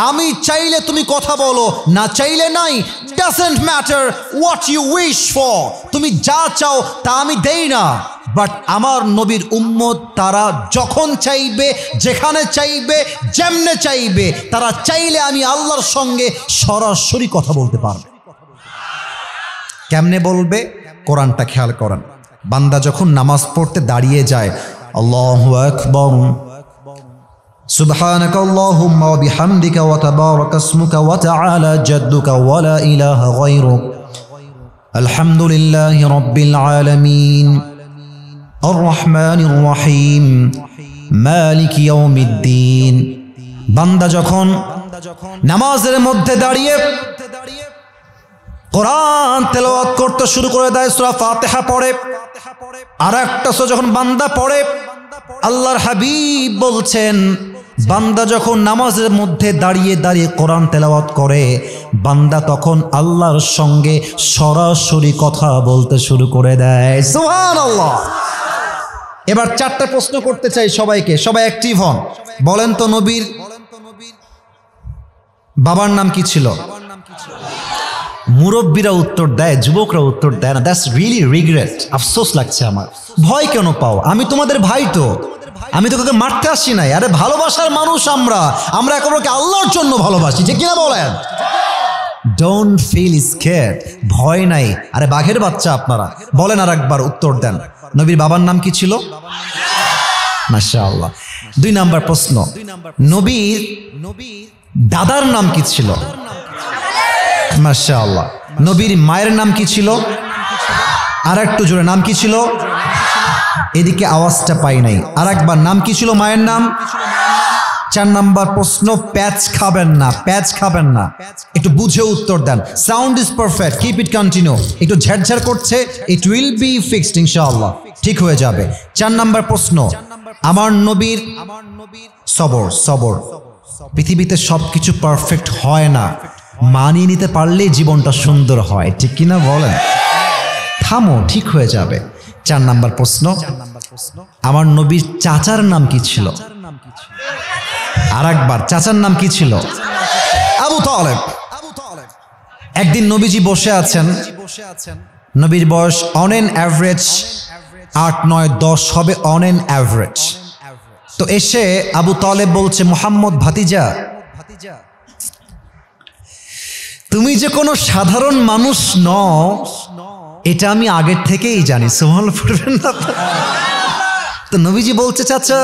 আমি চাইলে তুমি কথা বলো, না চাইলে নাই, doesn't matter what you wish for, তুমি যা চাও তা আমি দেই না। বাট আমার নবীর উম্মত তারা যখন চাইবে, যেখানে চাইবে, যেমনে চাইবে, তারা চাইলে আমি আল্লাহর সঙ্গে সরাসরি কথা বলতে পারবে। কেমনে বলবে? কোরআনটা খেয়াল করেন। বান্দা যখন নামাজ পড়তে দাঁড়িয়ে যায়, আল্লাহু আকবার, সুবহানাক আল্লাহুম্মা ওয়া বিহামদিকা ওয়া তাবারাকা ইসমুকা ওয়া তাআলা জাদ্দুকা ওয়া লা ইলাহা গায়রুক, আলহামদুলিল্লাহি রাব্বিল আলামিন, আর রহমানির রহিম, মালিকি ইয়াউমিদ্দিন। বান্দা যখন নামাজের মধ্যে দাঁড়িয়ে কোরআন তেলাওয়াত করতে শুরু করে দেয়, সূরা ফাতিহা পড়ে, আর একটা সূরা যখন বান্দা পড়ে, আল্লাহর হাবিব বলছেন, বান্দা যখন নামাজের মধ্যে দাঁড়িয়ে দাঁড়িয়ে কোরআন তেলাওয়াত করে, বান্দা তখন আল্লাহর সঙ্গে সরাসরি কথা বলতে শুরু করে দেয়। সুবহানাল্লাহ। এবার চারটা প্রশ্ন করতে চাই সবাইকে, সবাই অ্যাক্টিভ হন। বলেন তো, নবীর বাবার নাম কি ছিল? মুরব্বীরা উত্তর দেয়, যুবকরা উত্তর দেয় না। দ্যাটস রিয়েলি রিগ্রেট, আফসোস লাগছে আমার। ভয় কেন পাও? আমি তোমাদের ভাই, তো আমি তো তোকে মারতে আসছি নাই। আরে ভালোবাসার মানুষ আমরা একেবারে আল্লাহর জন্য ভালোবাসি, ঠিক কিনা বলেন? ডোন্ট ফিল স্কেয়ার্ড, ভয় নাই। আরে বাঘের বাচ্চা আপনারা। বলেন আর একবার উত্তর দেন, নবীর বাবার নাম কি ছিল? মাশাআল্লাহ। 2 নাম্বার প্রশ্ন, নবীর দাদার নাম কি ছিল? মাশাআল্লাহ। নবীর মায়ের নাম কি ছিল? আর একটু জোরে, নাম কি ছিল? এদিকে আওয়াজটা পাই নাই, আর একবার, নাম কি ছিল মায়ের নাম? 4 নাম্বার প্রশ্ন, প্যাচ খাবেন না, প্যাচ খাবেন না, একটু বুঝে উত্তর দেন। Sound is perfect, keep it continue. একটু ঝাড়ঝাড় করছে, ইট উইল বি ফিক্সড ইনশাআল্লাহ, ঠিক হয়ে যাবে। 4 নাম্বার প্রশ্ন, আমার নবীর সবর, সবর। পৃথিবীতে সবকিছু পারফেক্ট হয় না, মানিয়ে নিতে পারলেই জীবনটা সুন্দর হয়, ঠিক কিনা বলেন? থামো, ঠিক হয়ে যাবে। 4 নাম্বার প্রশ্ন, আমার নবীর চাচার নাম কি ছিল? আর একবার, চাচার নাম কি ছিল? আবু তালেব। একদিন নবীজি বসে আছেন, নবীর বয়স অন এন অ্যাভারেজ 8, 9, 10 হবে, অন এন অ্যাভারেজ। তো এসে আবু তালেব বলছে, মুহাম্মদ ভাতিজা, তুমি যে কোনো সাধারণ মানুষ নও এটা আমি আগের থেকেই জানি। সুবহানাল্লাহ পড়বেন না? তো নবীজি বলছে, চাচা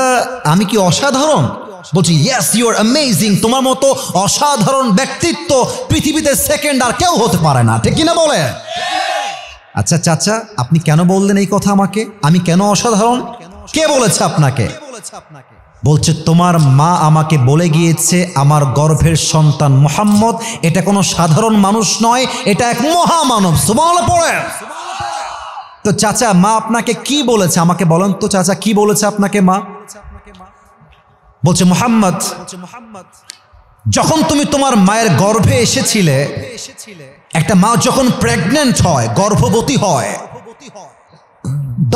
আমি কি অসাধারণ? বলছি, ইয়েস ইউ আর অ্যামেজিং, তোমার মতো অসাধারণ ব্যক্তিত্ব পৃথিবীতে সেকেন্ড আর কেউ হতে পারে না, ঠিক কিনা বলে? আচ্ছা চাচা, আপনি কেন বললেন এই কথা আমাকে? আমি কেন অসাধারণ? কে বলেছে আপনাকে? বলছে, তোমার মা আমাকে বলে গিয়েছে আমার গর্ভের সন্তান মুহাম্মদ এটা কোনো সাধারণ মানুষ নয়, এটা এক মহামানব। সুবহানাল্লাহ পড়েন। তো চাচা, মা আপনাকে কি বলেছে আমাকে বলেন তো চাচা, কি বলেছে আপনাকে মা? বলছে, মুহাম্মদ যখন তুমি তোমার মায়ের গর্ভে এসেছিলে, একটা মা যখন প্রেগন্যান্ট হয়, গর্ভবতী হয়,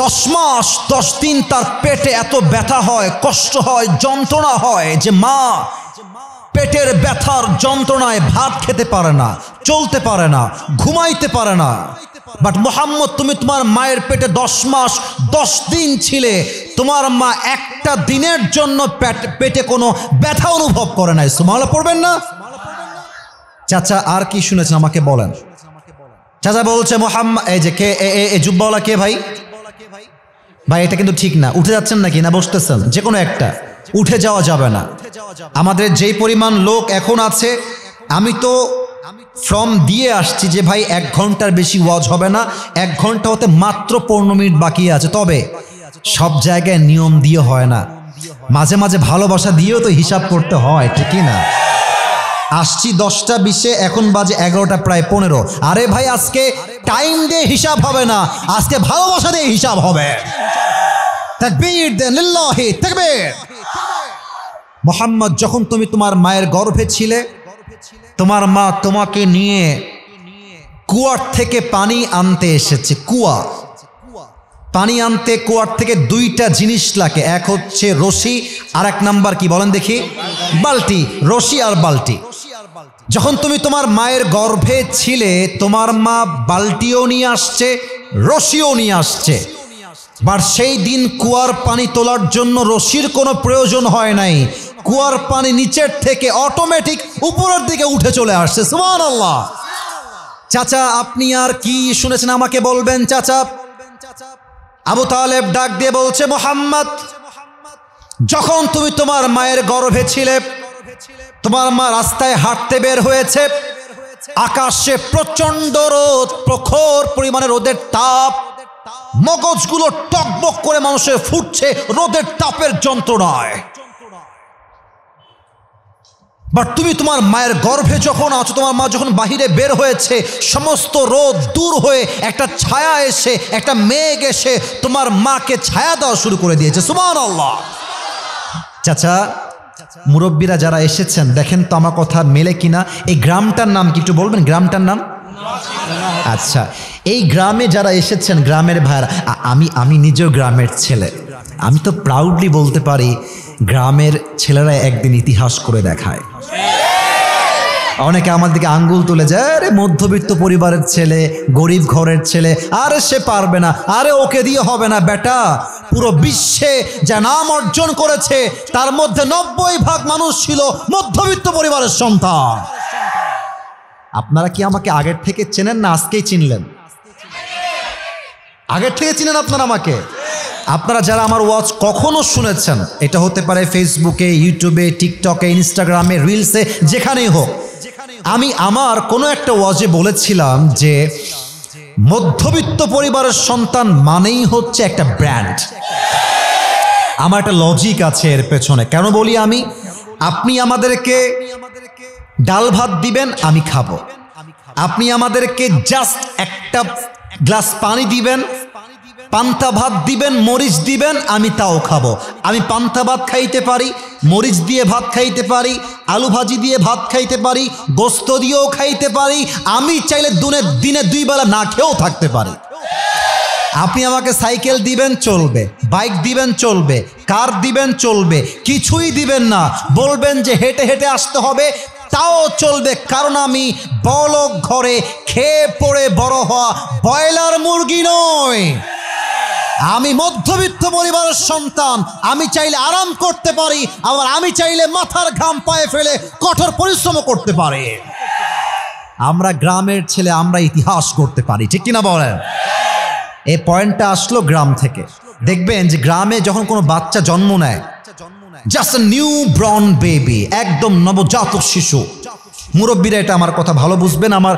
10 মাস 10 দিন তার পেটে এত ব্যথা হয়, কষ্ট হয়, যন্ত্রণা হয় যে মা পেটের ব্যথার যন্ত্রণায় ভাত খেতে পারে না, চলতে পারে না, ঘুমাইতে পারে না। বাট মুহাম্মদ, তুমি তোমার মায়ের পেটে 10 মাস 10 দিন ছিলে, তোমার মা একটা দিনের জন্য পেটে কোনো ব্যথা অনুভব করে নাই। সুবহানাল্লাহ পড়বেন না? চাচা আর কি শুনেছেন আমাকে বলেন। চাচা বলছে, মুহাম্মদ, এই যে কে এই জুব্বাওয়ালা কে ভাই? ভাই এটা কিন্তু ঠিক না, উঠে যাচ্ছেন নাকি না বসতেছেন? যে কোনো একটা, উঠে যাওয়া যাবে না। আমাদের যেই পরিমাণ লোক এখন আছে, আমি তো ফর্ম দিয়ে আসছি যে ভাই 1 ঘন্টার বেশি ওয়াজ হবে না, 1 ঘন্টা হতে মাত্র 15 মিনিট বাকি আছে। তবে সব জায়গায় নিয়ম দিয়ে হয় না, মাঝে মাঝে ভালোবাসা দিয়েও তো হিসাব করতে হয়, ঠিকই না? আসছি 10টা 20-এ, এখন বাজে 11টা প্রায় 15। আরে ভাই আজকে টাইম দিয়ে হিসাব হবে না, আজকে ভালোবাসা দিয়ে হিসাব হবে। তাকবীর দেন, লিল্লাহি তাকবীর। মুহাম্মদ, যখন তুমি তোমার মায়ের গর্ভে ছিলে, তোমার মা তোমাকে নিয়ে কুয়ার থেকে পানি আনতে এসেছে। কুয়া, পানি আনতে কুয়ার থেকে 2টা জিনিস লাগে, এক হচ্ছে রশি, আর 1 নাম্বার কি বলেন দেখি? বালতি। রশি আর বালতি। যখন তুমি তোমার মায়ের গর্ভে ছিলে, তোমার মা বালতিও নিয়ে আসছে, রশিও নিয়ে আসছে। বাট সেই দিন কুয়ার পানি তোলার জন্য রশির কোনো প্রয়োজন হয় নাই, কুয়ার পানি নিচের থেকে অটোমেটিক উপরের দিকে উঠে চলে আসছে। সুবহানাল্লাহ। চাচা আপনি আর কি শুনেছেন আমাকে বলবেন চাচা? আবু তালেব ডাক দিয়ে বলছে, মুহাম্মদ যখন তুমি তোমার মায়ের গর্ভে ছিলে, তোমার মা রাস্তায় হাঁটতে বের হয়েছে, আকাশে প্রচন্ড রোদ, প্রখর পরিমাণে রোদের তাপ, মগজগুলো টকবক করে মানুষের ফুটছে রোদের তাপের যন্ত্রণায়। বাট তুমি তোমার মায়ের গর্ভে যখন আছো, তোমার মা যখন বাহিরে বের হয়েছে, সমস্ত রোদ দূর হয়ে একটা ছায়া এসে, একটা মেঘ এসে তোমার মাকে ছায়া দেওয়া শুরু করে দিয়েছে। সুবহানাল্লাহ। চাচা, মুরব্বীরা যারা এসেছেন, দেখেন তো আমার কথা মেলে কিনা। এই গ্রামটার নাম কি একটু বলবেন? গ্রামটার নাম? আচ্ছা, এই গ্রামে যারা এসেছেন, গ্রামের ভাইরা, আমি নিজেও গ্রামের ছেলে, আমি তো প্রাউডলি বলতে পারি গ্রামের ছেলেরা একদিন ইতিহাস করে দেখায়। অনেকে আমার দিকে আঙ্গুল তুলে যায়, আরে মধ্যবিত্ত পরিবারের ছেলে, গরিব ঘরের ছেলে, আরে সে পারবে না, আরে ওকে দিয়ে হবে না। বেটা, পুরো বিশ্বে যা নাম অর্জন করেছে তার মধ্যে 90% মানুষ ছিল মধ্যবিত্ত পরিবারের সন্তান। আপনারা কি আমাকে আগের থেকে চেনেন না আজকেই চিনলেন? আগের থেকে চিনেন আপনারা আমাকে? আপনারা যারা আমার ওয়াচ কখনো শুনেছেন, এটা হতে পারে ফেসবুকে, ইউটিউবে, টিকটকে, ইনস্টাগ্রামে, রিলসে, যেখানেই হোক, আমি আমার কোনো একটা ওয়াজে বলেছিলাম যে মধ্যবিত্ত পরিবারের সন্তান মানেই হচ্ছে একটা ব্র্যান্ড। আমার একটা লজিক আছে এর পেছনে। কেন বলি আমি? আপনি আমাদেরকে ডাল ভাত দিবেন, আমি খাবো। আপনি আমাদেরকে জাস্ট একটা গ্লাস পানি দিবেন, পান্তা ভাত দিবেন, মরিচ দিবেন, আমি তাও খাবো। আমি পান্তা ভাত খাইতে পারি, মরিচ দিয়ে ভাত খাইতে পারি, আলু ভাজি দিয়ে ভাত খাইতে পারি, গোস্ত দিয়েও খাইতে পারি, আমি চাইলে দিনে 2 বেলা না খেয়েও থাকতে পারি। আপনি আমাকে সাইকেল দিবেন চলবে, বাইক দিবেন চলবে, কার দিবেন চলবে, কিছুই দিবেন না, বলবেন যে হেঁটে হেঁটে আসতে হবে, তাও চলবে। কারণ আমি বড়লোক ঘরে খেয়ে পড়ে বড় হওয়া ব্রয়লার মুরগি নয়, আমি মধ্যবিত্ত পরিবারের সন্তান। আমি চাইলে আরাম করতে পারি, আবার আমি চাইলে মাথার ঘাম পায়ে ফেলে কঠোর পরিশ্রম করতে পারি। আমরা গ্রামের ছেলে, আমরা ইতিহাস করতে পারি, ঠিক কিনা বলেন? এই পয়েন্টটা আসলো গ্রাম থেকে। দেখবেন যে গ্রামে যখন কোনো বাচ্চা জন্ম নেয়, just a new born baby, একদম নবজাতক শিশু, মুরব্বীরা এটা আমার কথা ভালো বুঝবেন। আমার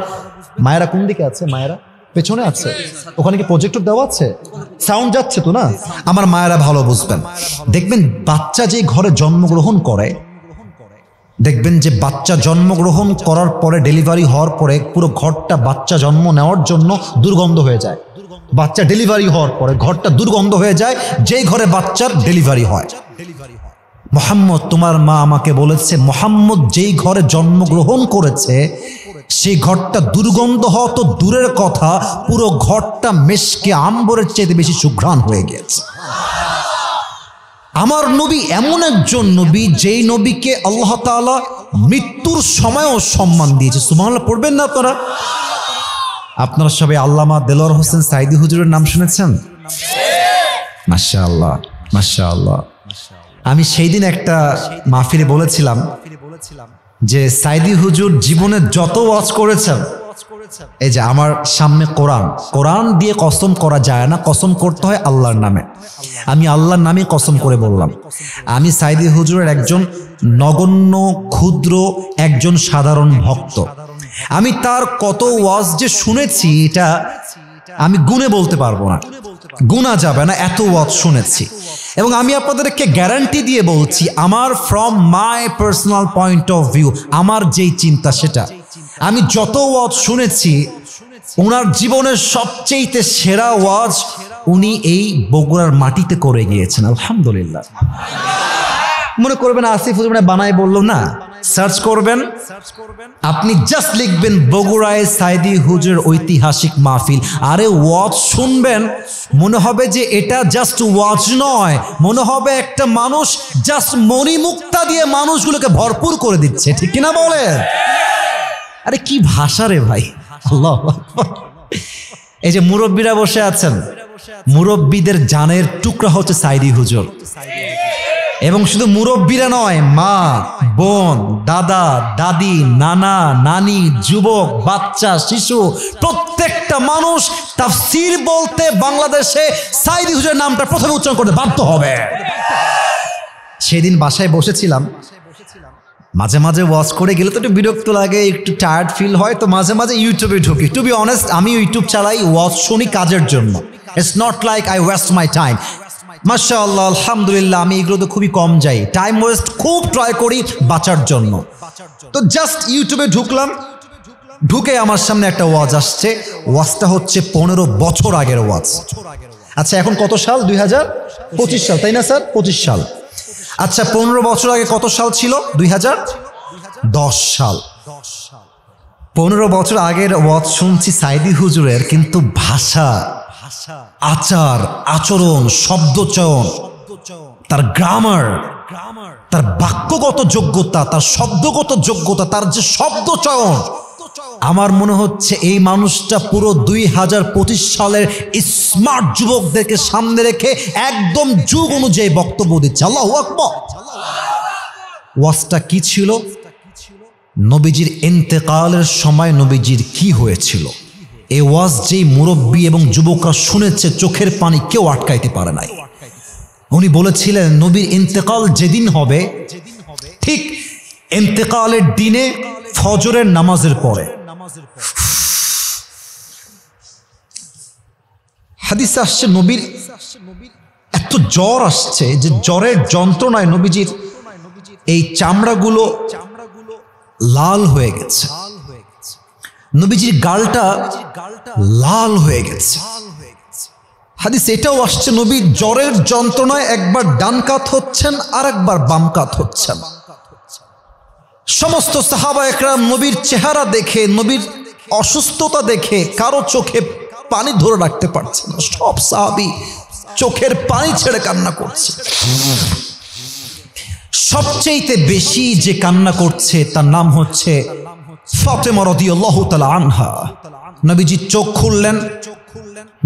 মায়েরা কোন দিকে আছে? মায়েরা পেছনে আছে, ওখানে কি প্রজেক্টর দেওয়া আছে? সাউন্ড যাচ্ছে তো না? আমার মায়েরা ভালো বুঝবেন। দেখবেন বাচ্চা যে ঘরে জন্মগ্রহণ করে, দেখবেন যে বাচ্চা জন্মগ্রহণ করার পরে, ডেলিভারি হওয়ার পরে পুরো ঘরটা বাচ্চা জন্ম নেওয়ার জন্য দুর্গন্ধ হয়ে যায়। বাচ্চা ডেলিভারি হওয়ার পরে ঘরটা দুর্গন্ধ হয়ে যায়, যেই ঘরে বাচ্চার ডেলিভারি হয়। মোহাম্মদ, তোমার মা আমাকে বলেছে, মোহাম্মদ যেই ঘরে জন্মগ্রহণ করেছে সেই ঘরটা দুর্গন্ধ হওয়া তো দূরের কথা, পুরো ঘরটা মেশকে আম্বরের চেয়ে বেশি সুঘ্রাণ হয়ে গেছে। আমার নবী এমন একজন নবী, যেই নবীকে আল্লাহ তাআলা মৃত্যুর সময়ও সম্মান দিয়েছে। সুবহানাল্লাহ পড়বেন না আপনারা? আপনারা সবাই আল্লামা দেলোয়ার হোসেন সাইদি হুজুরের নাম শুনেছেন? মাশাআল্লাহ, মাশাআল্লাহ। আমি সেই দিন একটা মাহফিলে বলেছিলাম যে সাইদি হুজুর জীবনে যত ওয়াজ করেছেন, এই যে আমার সামনে কোরআন, কোরআন দিয়ে কসম করা যায় না, কসম করতে হয় আল্লাহর নামে। আমি আল্লাহর নামে কসম করে বললাম, আমি সাইদি হুজুরের একজন নগণ্য ক্ষুদ্র একজন সাধারণ ভক্ত। আমি তার কত ওয়াজ যে শুনেছি, এটা আমি গুণে বলতে পারবো না, গুণা যাবে না, এত ওয়াজ শুনেছি। এবং আমি আপনাদেরকে গ্যারান্টি দিয়ে বলছি, আমার from my personal point of view, আমার যেই চিন্তা সেটা, আমি যত ওয়াজ শুনেছি, ওনার জীবনের সবচেয়ে সেরা ওয়াজ উনি এই বগুড়ার মাটিতে করে গিয়েছেন। আলহামদুলিল্লাহ। মনে করবেন আসিফ হুজুর বানাই বললো না, সার্চ করবেন, আপনি জাস্ট লিখবেন বগুড়ায় সাইদি হুজুর ঐতিহাসিক মাহফিল, আরে ওয়াজ শুনবেন, মনে হবে যে এটা জাস্ট ওয়াজ নয়, মনে হবে একটা মানুষ জাস্ট মণিমুক্তা দিয়ে মানুষগুলোকে ভরপুর করে দিচ্ছে, ঠিক কিনা বলে? আরে কি ভাষা রে ভাই, আল্লাহ। এই যে মুরব্বীরা বসে আছেন, মুরব্বীদের জানের টুকরা হচ্ছে সাইদি হুজুর। এবং শুধু মুরব্বীরা নয়, মা, বোন, দাদা, দাদি, নানা, নানি, যুবক, বাচ্চা, শিশু, প্রত্যেকটা মানুষ তাফসীর বলতে বাংলাদেশে সাইদি হুজুরের নামটা প্রথমে উচ্চারণ করতে বাধ্য হবে। সেদিন বাসায় বসেছিলাম, মাঝে মাঝে ওয়াচ করে গেলে তো একটু বিরক্ত লাগে, একটু টায়ার্ড ফিল হয়, তো মাঝে মাঝে ইউটিউবে ঢুকি। টু বি অনেস্ট, আমি ইউটিউব চালাই, ওয়াচ শুনি কাজের জন্য। It's not like I West my time. মাশাআল্লাহ, আলহামদুলিল্লাহ, আমি এগুলো তো খুবই কম যাই, টাইম ওয়েস্ট খুব ট্রাই করি বাঁচার জন্য। তো জাস্ট ইউটিউবে ঢুকলাম, ঢুকে আমার সামনে একটা ওয়াজ আসছে। ওয়াজটা হচ্ছে 15 বছর আগের ওয়াজ। আচ্ছা, এখন কত সাল? 2025 সাল, তাই না স্যার? 25 সাল। আচ্ছা, 15 বছর আগে কত সাল ছিল? 2010 সাল। 15 বছর আগের ওয়াজ শুনছি সাইদি হুজুরের, কিন্তু ভাষা, আচার, আচরণ, শব্দচয়ন, তার গ্রামার, তার বাক্যগত যোগ্যতা, তার শব্দগত যোগ্যতা, তার যে শব্দচয়ন, আমার মনে হচ্ছে এই মানুষটা পুরো 2025 সালের স্মার্ট যুবকদেরকে সামনে রেখে একদম যুগ অনুযায়ী বক্তব্য দিচ্ছে। আল্লাহু আকবার। ওয়াজটা কি ছিল? নবীজির ইন্তেকালের সময় নবীজির কি হয়েছিল, এই ওয়াজ যেই মুরব্বী এবং যুবকরা শুনেছে, চোখের পানি কেউ আটকাইতে পারে নাই। উনি বলেছিলেন, নবীর ইন্তেকাল যেদিন হবে, ঠিক ইন্তেকালের দিনে ফজরের নামাজের পরে। হাদিসে আসছে নবীর এত জ্বর আসছে যে জ্বরের যন্ত্রণায় নবীজির এই চামড়াগুলো লাল হয়ে গেছে, নবীজির গালটা লাল হয়ে গেছে। হাদিস এটাও আসছে নবী জ্বরের যন্ত্রণায় একবার ডান কাত হচ্ছেন আর একবার বাম কাত হচ্ছেন। সমস্ত সাহাবা একরাম নবীর চেহারা দেখে, নবীর অসুস্থতা দেখে কারো চোখে পানি ধরে রাখতে পারছে না। সব সাহাবী চোখের পানি ছেড়ে কান্না করছে। সবচেয়ে বেশি যে কান্না করছে তার নাম হচ্ছে ফাতেমা রাদিয়াল্লাহু তাআলা আনহা। নবীজি চোখ খুললেন,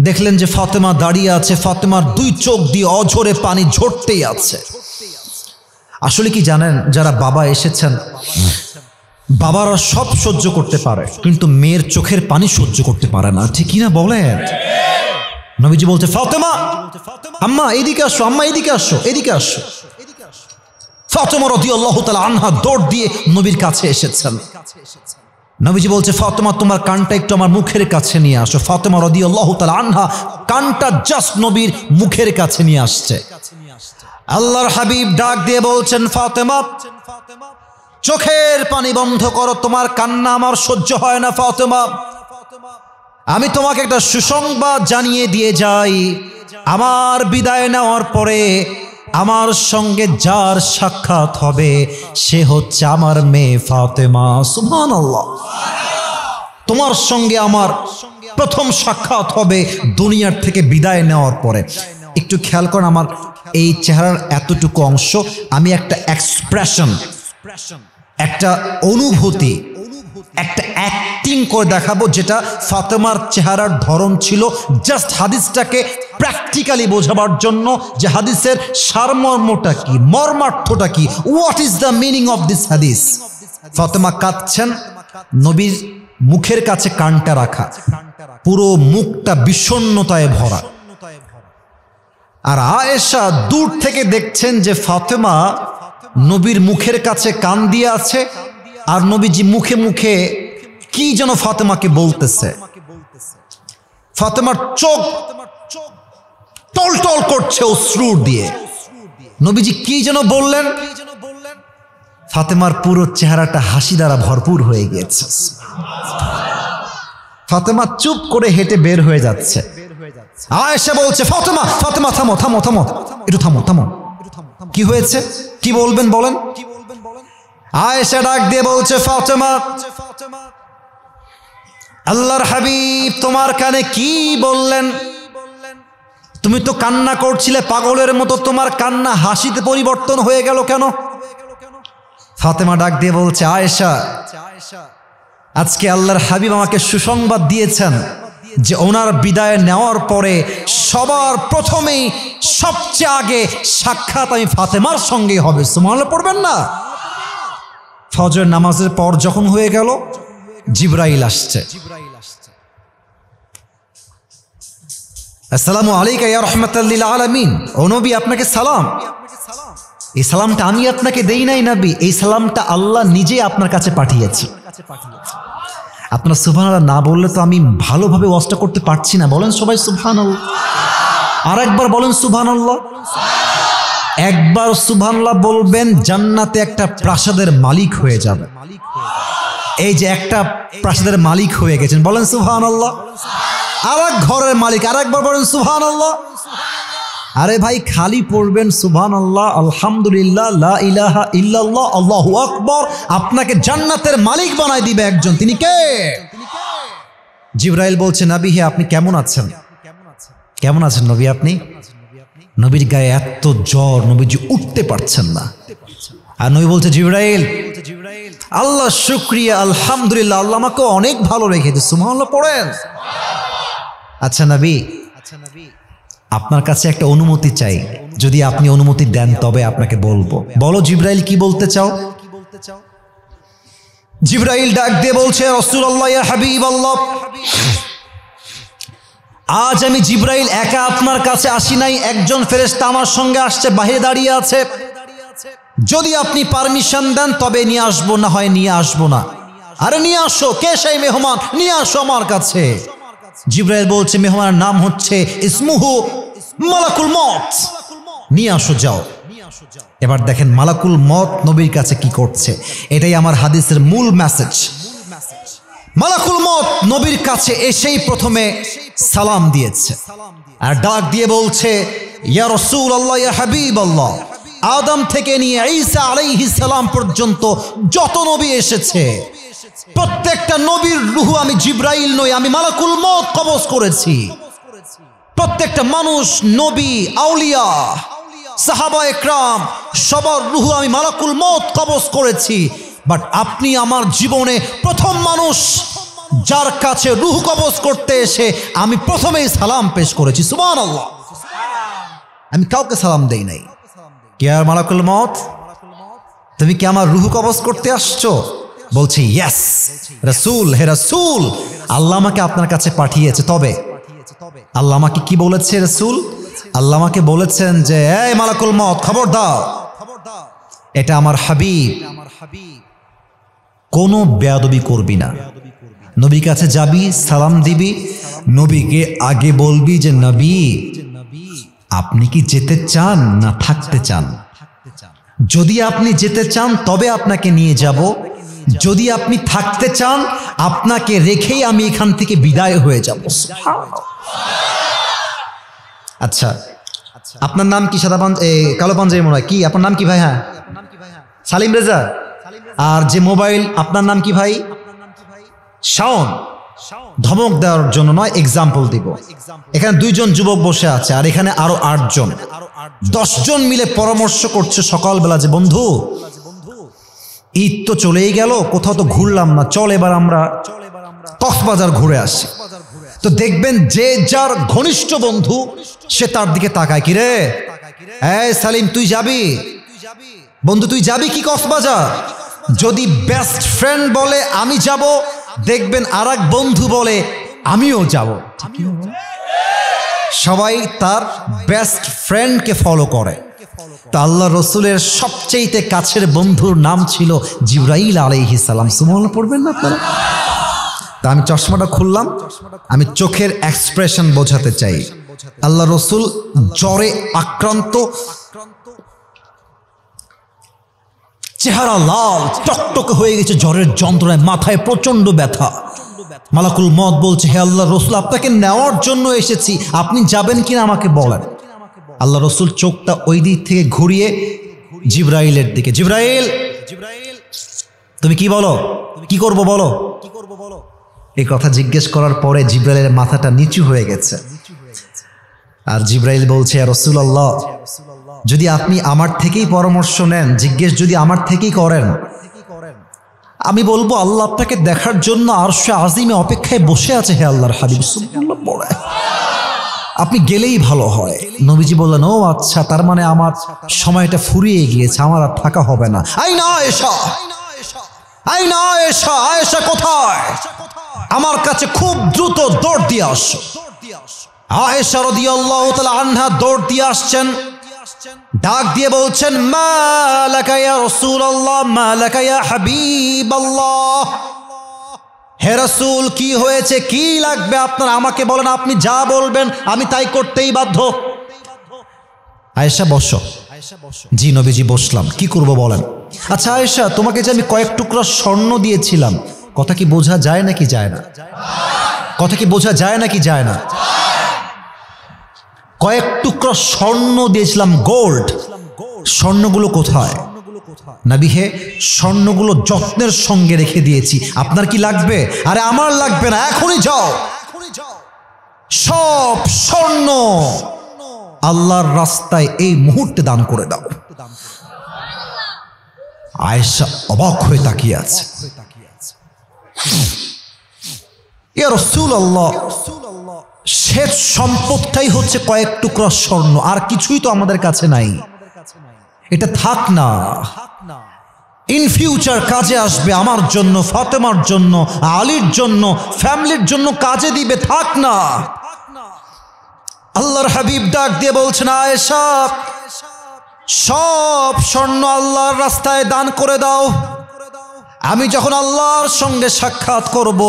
দেখলেন যে ফাতেমা দাঁড়িয়ে আছে, ফাতেমার দুই চোখ দিয়ে অঝরে পানি ঝরতেই আছে। আসলে কি জানেন, যারা বাবা এসেছেন, বাবারা সব সহ্য করতে পারে কিন্তু মেয়ের চোখের পানি সহ্য করতে পারে না, ঠিক কিনা বলেন? নবীজি বলতে, ফাতেমা, আম্মা এদিকে আসো, আম্মা এদিকে আসো, এদিকে আসো। ফাতেমা রাদিয়াল্লাহু তাআলা আনহা দৌড় দিয়ে নবীর কাছে এসেছেন। নবীজি বলছে, ফাতেমা তোমার কানটা একটু আমার মুখের কাছে নিয়ে আসো। ফাতেমা রাদিয়াল্লাহু তাআলা আনহা কানটা জাস্ট নবীর মুখের কাছে নিয়ে আসছে। আল্লাহর হাবিব ডাক দিয়ে বলছেন, ফাতেমা চোখের পানি বন্ধ করো, তোমার কান্না আমার সহ্য হয় না। ফাতেমা, আমি তোমাকে একটা সুসংবাদ জানিয়ে দিয়ে যাই, আমার বিদায় নেওয়ার পরে আমার সঙ্গে যার সাক্ষাৎ হবে সে হচ্ছে আমার মেয়ে ফাতেমা। সুবহানাল্লাহ। তোমার সঙ্গে আমার প্রথম সাক্ষাৎ হবে দুনিয়ার থেকে বিদায় নেওয়ার পরে। একটু খেয়াল করুন, আমার এই চেহারার এতটুকু অংশ আমি একটা এক্সপ্রেশন, একটা অনুভূতি, একটা অ্যাক্টিং করে দেখাবো, যেটা ফাতেমার চেহারার ধরন ছিল জাস্ট হাদিসটাকে প্র্যাকটিক্যালি বোঝাবার জন্য, যে হাদিসের সারমর্মটা কি, মর্মার্থটা কি, what is the meaning of this হাদিস। ফাতেমা কাঁদছেন, নবীর মুখের কাছে কানটা রাখা, পুরো মুখটা বিষণ্ণতায় ভরা। আর আয়েশা দূর থেকে দেখছেন যে ফাতেমা নবীর মুখের কাছে কান দিয়ে আছে, আর নবীজি মুখে মুখে কি যেন ফাতেমাকে বলতেছে। ফাতেমার চোখ টলটল করছে অশ্রু দিয়ে। নবীজি কি যেন বললেন, ফাতেমার পুরো চেহারাটা হাসি দ্বারা ভরপুর হয়ে গিয়েছে। ফাতেমা চুপ করে হেঁটে বের হয়ে যাচ্ছে। আয়েশা বলছে, ফাতেমা, ফাতেমা থামো থামো থামো, একটু থামো থামো, কি হয়েছে, কি বলবেন বলেন। আয়েশা ডাক দিয়ে বলছে, ফাতেমা, আল্লাহর হাবিব তোমার কানে কি বললেন? তুমি তো কান্না করছিলে পাগলের মতো, তোমার কান্না হাসিতে পরিবর্তন হয়ে গেল কেন? ফাতেমা ডাক দিয়ে বলছে, আয়েশা, আজকে আল্লাহর হাবিব আমাকে সুসংবাদ দিয়েছেন যে ওনার বিদায় নেওয়ার পরে সবার প্রথমেই সবচেয়ে আগে সাক্ষাৎ আমি ফাতেমার সঙ্গেই হবে। সুবহানাল্লাহ পড়বেন না? ফজর নামাজের পর যখন হয়ে গেল, জিবরাইল আসছে। আসসালামু আলাইকা ইয়া রাহমাতাল লিল আলামিন, ও নবী আপনাকে সালাম। এই সালামটা আমি আপনাকে দেই নাই নবী, এই সালামটা আল্লাহ নিজে আপনার কাছে পাঠিয়েছে। আপনারা সুবহানাল্লাহ না বললে তো আমি ভালোভাবে ওয়াজটা করতে পারছি না। বলেন সবাই সুবহানাল্লাহ। আর একবার বলেন সুবহানাল্লাহ। একবার সুবহানাল্লাহ বলবেন, জান্নাতে একটা প্রাসাদের মালিক হয়ে যাবে। এই যে একটা প্রাসাদের মালিক হয়ে গেছেন, বলেন সুবহানাল্লাহ। আর এক ঘরের মালিক, আর একবার বলেন সুবহানাল্লাহ। আরে ভাই খালি পড়বেন সুবহানাল্লাহ, আলহামদুলিল্লাহ, লা ইলাহা ইল্লাল্লাহ, আল্লাহু আকবার, আপনাকে জান্নাতের মালিক বানায় দিবে একজন। তিনি কে? জিবরাইল বলছে, নবী হে আপনি কেমন আছেন? কেমন আছেন নবী আপনি? নবীর গায়ে এত জ্বর, নবীজি উঠতে পারছেন না। আর নবী বলছে, জিবরাইল, আল্লাহ শুকরিয়া, আলহামদুলিল্লাহ, আল্লাহ আমাকে অনেক ভালো রেখেছে। সুবহানাল্লাহ পড়েন। আচ্ছা নবী, আপনার কাছে একটা অনুমতি চাই, যদি আপনি অনুমতি দেন তবে আপনাকে বলবো। বলো জিবরাইল, কি বলতে চাও? জিবরাইল ডাক দিয়ে বলছে, রাসূলুল্লাহ ইয়া হাবিবাল্লাহ, আজ আমি জিবরাইল একা আপনার কাছে আসি নাই, একজন ফেরেশতা আমার সঙ্গে আসছে, বাহিরে দাঁড়িয়ে আছে। যদি আপনি পারমিশন দেন তবে নিয়ে আসবো, না হয় নিয়ে আসবো না। আরে নিয়ে আসো, কে সেই মেহমান, নিয়ে আসো আমার কাছে। জিবরাইল বলছে, মেহমানের নাম হচ্ছে ইসমুহু মালাকুল মউত, নিয়ে আসো, যাও। এবার দেখেন মালাকুল মত নবীর কাছে কি করছে, এটাই আমার হাদিসের মূল মেসেজ। মালাকুল মত নবীর কাছে এসেই প্রথমে সালাম দিয়েছে আর ডাক দিয়ে বলছে, ইয়া রাসূলুল্লাহ, ইয়া হাবিবাল্লাহ, আদম থেকে নিয়ে ঈসা আলাইহিস সালাম পর্যন্ত যত নবী এসেছে প্রত্যেকটা নবীর রূহ আমি জিবরাইল নই, আমি মালাকুল মত কবজ করেছি। প্রত্যেকটা মানুষ, নবী, আউলিয়া, সাহাবা একরাম, সবার রূহ আমি মালাকুল মত কবজ করেছি। বাট আপনি আমার জীবনে প্রথম মানুষ যার কাছে রূহ কবজ করতে এসে আমি প্রথমেই সালাম পেশ করেছি। সুবহানাল্লাহ, আমি কাউকে সালাম দেই নাই। কে আর মালাকুল মত, তুমি কি আমার রূহ কবজ করতে আসছো? বলছি ইয়েস রাসূল, হে রাসূল, আল্লাহ আমাকে আপনার কাছে পাঠিয়েছে। তবে আল্লাহ আমাকে কি বলেছে রাসূল? আল্লাহ আমাকে বলেছেন যে এই মালাকুল মত, খবর দাও, এটা আমার হাবিব, কোনো বেয়াদবি করবি না। নবীর কাছে যাবি, সালাম দিবি, নবীকে আগে বলবি যে নবী আপনি কি যেতে চান না থাকতে চান? যদি আপনি যেতে চান তবে আপনাকে নিয়ে যাব, যদি আপনি থাকতে চান আপনাকে রেখেই আমি এখান থেকে বিদায় হয়ে যাব। আচ্ছা, আপনার নাম কি? সাদা কালো পাঞ্জাবি মনে হয়, কি আপনার নাম কি ভাই? হ্যাঁ, সালিম রেজা। আর যে মোবাইল, আপনার নাম কি ভাই? শাওন। ধমক দেওয়ার জন্য নয়, এক্সাম্পল দিব। এখানে 2 জন যুবক বসে আছে আর এখানে আরো 8 জন, 10 জন মিলে পরামর্শ করছে সকালবেলা যে বন্ধু ঈদ তো চলেই গেল, কোথাও তো ঘুরলাম না, চল এবার আমরা কক্সবাজার ঘুরে আসি। তো দেখবেন যে যার ঘনিষ্ঠ বন্ধু সে তার দিকে তাকায়, কি রে এই সালিম তুই যাবি? বন্ধু তুই যাবি কি কক্সবাজার? যদি বেস্ট ফ্রেন্ড বলে আমি যাব, দেখবেন আরেক বন্ধু বলে আমিও যাব। সবাই তার বেস্ট ফ্রেন্ডকে ফলো করে। তা আল্লাহ রসুলের সবচেয়ে কাছের বন্ধুর নাম ছিল জিবরাইল আলাইহিস সালাম। সুবহানাল্লাহ পড়বেন না আপনারা? তা আমি চশমাটা খুললাম, আমি চোখের এক্সপ্রেশন বোঝাতে চাই। আল্লাহ রসুল জ্বরে আক্রান্ত, চেহারা লাল টকটকে হয়ে গেছে জ্বরের যন্ত্রণায়, মাথায় প্রচন্ড ব্যথা। মালাকুল মত বলছে, হে আল্লাহ রসুল, আপনাকে নেওয়ার জন্য এসেছি, আপনি যাবেন কিনা আমাকে বলেন। আল্লাহ রসুল চোখটা ওই দিক থেকে ঘুরিয়ে জিবরাইলের দিকে, জিবরাইল তুমি কি বলো, কি করব বলো। এই কথা জিজ্ঞেস করার পরে জিবরাইলের মাথাটা নিচু হয়ে গেছে আর জিবরাইল বলছে, ইয়া রাসূলুল্লাহ, যদি আপনি আমার থেকেই পরামর্শ নেন, জিজ্ঞেস যদি আমার থেকেই করেন, আমি বলবো আল্লাহ আপনাকে দেখার জন্য আরশে আজিমে অপেক্ষায় বসে আছে। হে আল্লাহর হাবিব সুবহানাল্লাহ পড়ে, আপনি গেলেই ভালো হয়। নবীজি বললেন, ও আচ্ছা, তার মানে আমার সময়টা ফুরিয়ে গিয়েছে, আমার আর থাকা হবে না। আইনা আয়েশা, আইনা আয়েশা, আয়েশা কোথায়? আমার কাছে খুব দ্রুত দৌড় দিয়ে আসো। আয়েশা রাদিয়াল্লাহু তাআলা আনহা দৌড় দিয়ে আসছেন, ডাক দিয়ে বলছেন, মা লাকা ইয়া রাসূলুল্লাহ, মা লাকা ইয়া হাবিবাল্লাহ, হে রাসূল কি হয়েছে, কি লাগবে আপনার, আমাকে বলেন, আপনি যা বলবেন আমি তাই করতেই বাধ্য। আয়েশা বসো। জি নবীজি বসলাম, কি করব বলেন। আচ্ছা আয়েশা, তোমাকে যে আমি কয়েক টুকরা স্বর্ণ দিয়েছিলাম, কথা কি বোঝা যায় নাকি যায় না? কথা কি বোঝা যায় নাকি যায় না? কয়েক টুকরা স্বর্ণ দিয়েছিলাম, গোল্ড, স্বর্ণগুলো কোথায়? নবী হে, স্বর্ণগুলো যত্নের সঙ্গে রেখে দিয়েছি, আপনার কি লাগবে? আরে আমার লাগবে না, এখনই যাও সব স্বর্ণ আল্লাহর রাস্তায় এই মুহূর্তে দান করে দাও। আয়েশা অবাক হয়ে তাকিয়ে আছে। ইয়া রাসূলুল্লাহ, শেষ সম্পদটাই হচ্ছে কয়েক টুকরা স্বর্ণ, আর কিছুই তো আমাদের কাছে নাই, এটা থাক না, ইন ফিউচার কাজে আসবে, আমার জন্য, ফাতেমার জন্য, আলীর জন্য, ফ্যামিলির জন্য কাজে দিবে, থাক না। আল্লাহর হাবিব ডাক দিয়ে বলছেন, আয়েশা সব স্বর্ণ আল্লাহর রাস্তায় দান করে দাও। আমি যখন আল্লাহর সঙ্গে সাক্ষাৎ করব,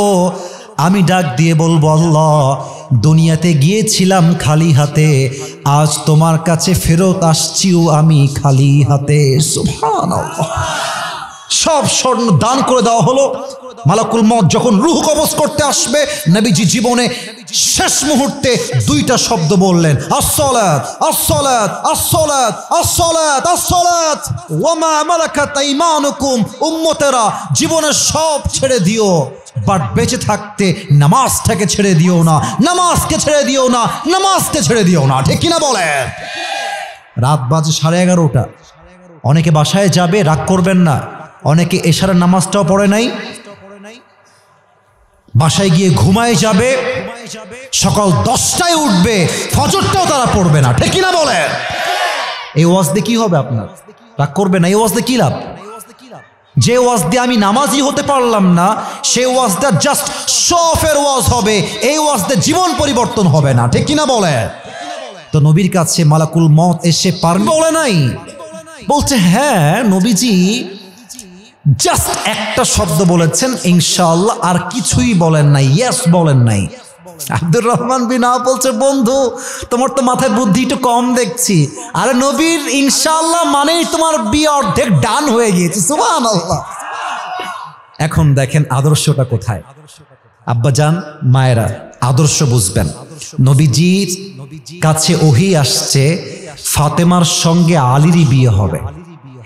আমি ডাক দিয়ে বলবো, আল্লাহ দুনিয়াতে গিয়েছিলাম খালি হাতে, আজ তোমার কাছে ফেরত আসছিও আমি খালি হাতে। সুবহানাল্লাহ। সব স্বর্ণ দান করে দেওয়া হলো। মালাকুল মউত যখন রূহ কবজ করতে আসবে, নবীজি জীবনে শেষ মুহূর্তে দুইটা শব্দ বললেন, আসসালাত আসসালাত আসসালাত আসসালাত আসসালাত ওয়া মা মালাকাত আইমানুকুম। উম্মতেরা, জীবনের সব ছেড়ে দিও, বাট বেঁচে থাকতে নামাজটাকে ছেড়ে দিও না, নামাজকে ছেড়ে দিও না, নামাজকে ছেড়ে দিও না। ঠিক কিনা বলেন? রাত বাজে 11:30। অনেকে বাসায় যাবে, রাগ করবেন না। অনেকে এশারের নামাজটাও পড়ে নাই, বাসায় গিয়ে ঘুমায় যাবে, সকাল 10টায় উঠবে, ফজরটাও তারা পড়বে না। ঠিক কিনা বলেন? এই ওয়াজ দিয়ে কি হবে? আপনার রাগ করবে না। এই ওয়াজ দিয়ে কি লাভ? যে ওয়াজ দিয়ে আমি নামাজি হতে পারলাম না, সেই ওয়াজটা জাস্ট শফের ওয়াজ হবে। এই ওয়াজ দিয়ে জীবন পরিবর্তন হবে না। ঠিক কিনা বলে? তো নবীর কাছে মালাকুল মউত এসে পারবে বলে নাই, বলছে হ্যাঁ নবীজি জাস্ট একটা শব্দ বলেছেন ইনশাআল্লাহ, আর কিছুই বলেন নাই, ইয়েস বলেন নাই। আব্দুর রহমান বিন আওফ বলছে, বন্ধু তোমার তো মাথায় বুদ্ধি একটু কম দেখছি। আরে নবীর ইনশাআল্লাহ মানেই তোমার বিয়ে অর্ধেক ডান হয়ে গিয়েছে। সুবহানাল্লাহ। এখন দেখেন আদর্শটা কোথায়। আব্বাজান মায়েরা আদর্শ বুঝবেন। নবীজির কাছে ওহী আসছে ফাতেমার সঙ্গে আলীরই বিয়ে হবে,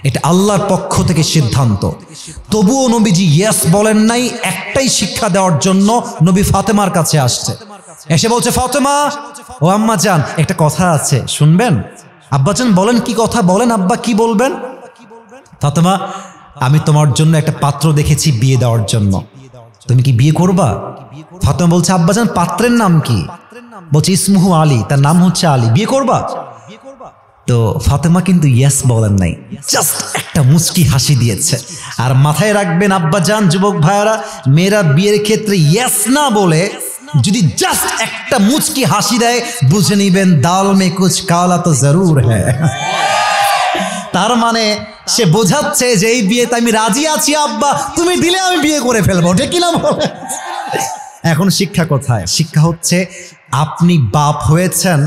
এটা আল্লাহর পক্ষ থেকে সিদ্ধান্ত। তবুও নবীজি ইয়েস বলেন নাই, একটাই শিক্ষা দেওয়ার জন্য নবী ফাতেমার কাছে আসছে। এসে বলছে, ফাতেমা ও আম্মা জান, একটা কথা আছে শুনবেন? আব্বাজান বলেন, কি কথা বলেন আব্বা, কি বলবেন? ফাতেমা, আমি তোমার জন্য একটা পাত্র দেখেছি বিয়ে দেওয়ার জন্য, তুমি কি বিয়ে করবা? ফাতেমা বলছে, আব্বাজান পাত্রের নাম কি? বলছে ইসমুহু আলী, তার নাম হচ্ছে আলী, বিয়ে করবা? তো ফাতেমা কিন্তু ইয়েস বলেন নাই, জাস্ট একটা মুচকি হাসি দিয়েছে। আর মাথায় রাখবেন আব্বাজান, যুবক ভাইয়ারা, মেয়েরা বিয়ের ক্ষেত্রে ইয়েস না বলে যদি জাস্ট একটা মুচকি হাসি দেয়, বুঝে নিবেন দাল মে কুছ কালা তো জরুর হ্যায়। তার মানে সে বোঝাচ্ছে যে এই বিয়েতে আমি রাজি আছি আব্বা, তুমি দিলে আমি বিয়ে করে ফেলবো। ঠিক কিনা বলে? এখন শিক্ষা কোথায়? শিক্ষা হচ্ছে আপনি বাপ হয়েছেন,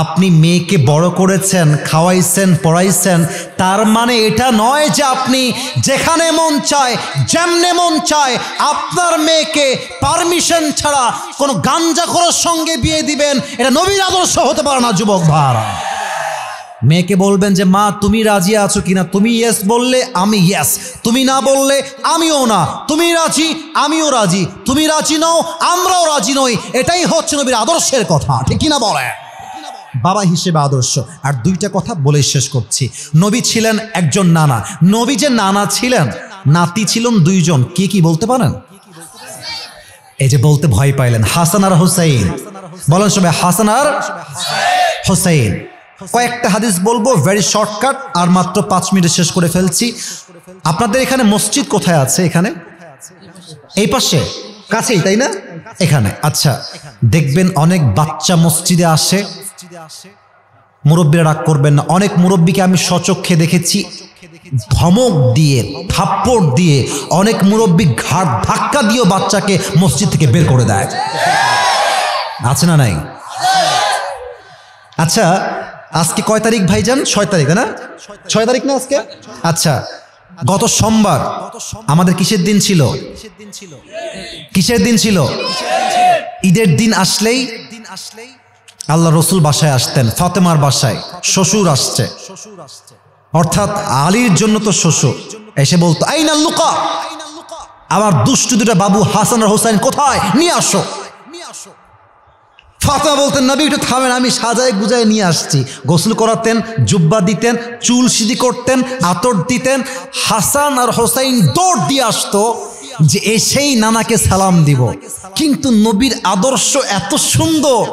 আপনি মেয়েকে বড় করেছেন, খাওয়াইছেন, পড়াইছেন, তার মানে এটা নয় যে আপনি যেখানে মন চায়, যেমনে মন চায় আপনার মেয়েকে পারমিশন ছাড়া কোনো গাঞ্জাখোরের সঙ্গে বিয়ে দিবেন। এটা নবীর আদর্শ হতে পারে না। যুবক ভাইরা, মেয়েকে বলবেন যে মা তুমি রাজি আছো কিনা, তুমি ইয়েস বললে আমি ইয়েস, তুমি না বললে আমিও না, তুমি রাজি আমিও রাজি, তুমি রাজি নও আমরাও রাজি নই। এটাই হচ্ছে নবীর আদর্শের কথা। ঠিক কিনা বলে? বাবা হিসেবে আদর্শ। আর দুইটা কথা বলে শেষ করছি। নবী ছিলেন একজন নানা। নবী যে নানা ছিলেন, নাতি ছিলেন দুইজন। কি কি বলতে পারেন? এই যে বলতে ভয় পাইলেন, হাসান আর হুসাইন। বলেন সবাই, হাসান আর হুসাইন। কয়েকটা হাদিস বলবো, ভেরি শর্টকাট, আর মাত্র 5 মিনিটে শেষ করে ফেলছি। আপনাদের এখানে মসজিদ কোথায় আছে? এখানে এই পাশে কাছেই, তাই না? এখানে আচ্ছা, দেখবেন অনেক বাচ্চা মসজিদে আসে। মুরব্বীরা রাগ করবেন না, অনেক মুরব্বীকে আমি স্বচক্ষে দেখেছি ধমক দিয়ে, থাপ্পড় দিয়ে, অনেক মুরব্বী ঘাট ধাক্কা দিয়েও বাচ্চাকে মসজিদ থেকে বের করে দেয়। আছে না নাই? আচ্ছা, আজকে কয় তারিখ ভাইজান? 6 তারিখ, না? 6 তারিখ না আজকে? আচ্ছা, গত সোমবার আমাদের কিসের দিন ছিল? কিসের দিন ছিল? ঈদের দিন আসলেই আল্লাহ রসুল বাসায় আসতেন, ফাতেমার বাসায় শ্বশুর আসছে, অর্থাৎ আলীর জন্য তো শ্বশুর এসে বলতো আইনা লুকা, আমার দুষ্টু দুটা বাবু হাসান আর হোসাইন কোথায়, নিয়ে আসো। ফাতেমা বলতেন নবী একটু থামেন, আমি সাজায় গুজায় নিয়ে আসছি। গোসল করাতেন, জুব্বা দিতেন, চুল সিঁধি করতেন, আতর দিতেন। হাসান আর হোসাইন দৌড় দিয়ে আসতো যে এসেই নানাকে সালাম দিব। কিন্তু নবীর আদর্শ এত সুন্দর,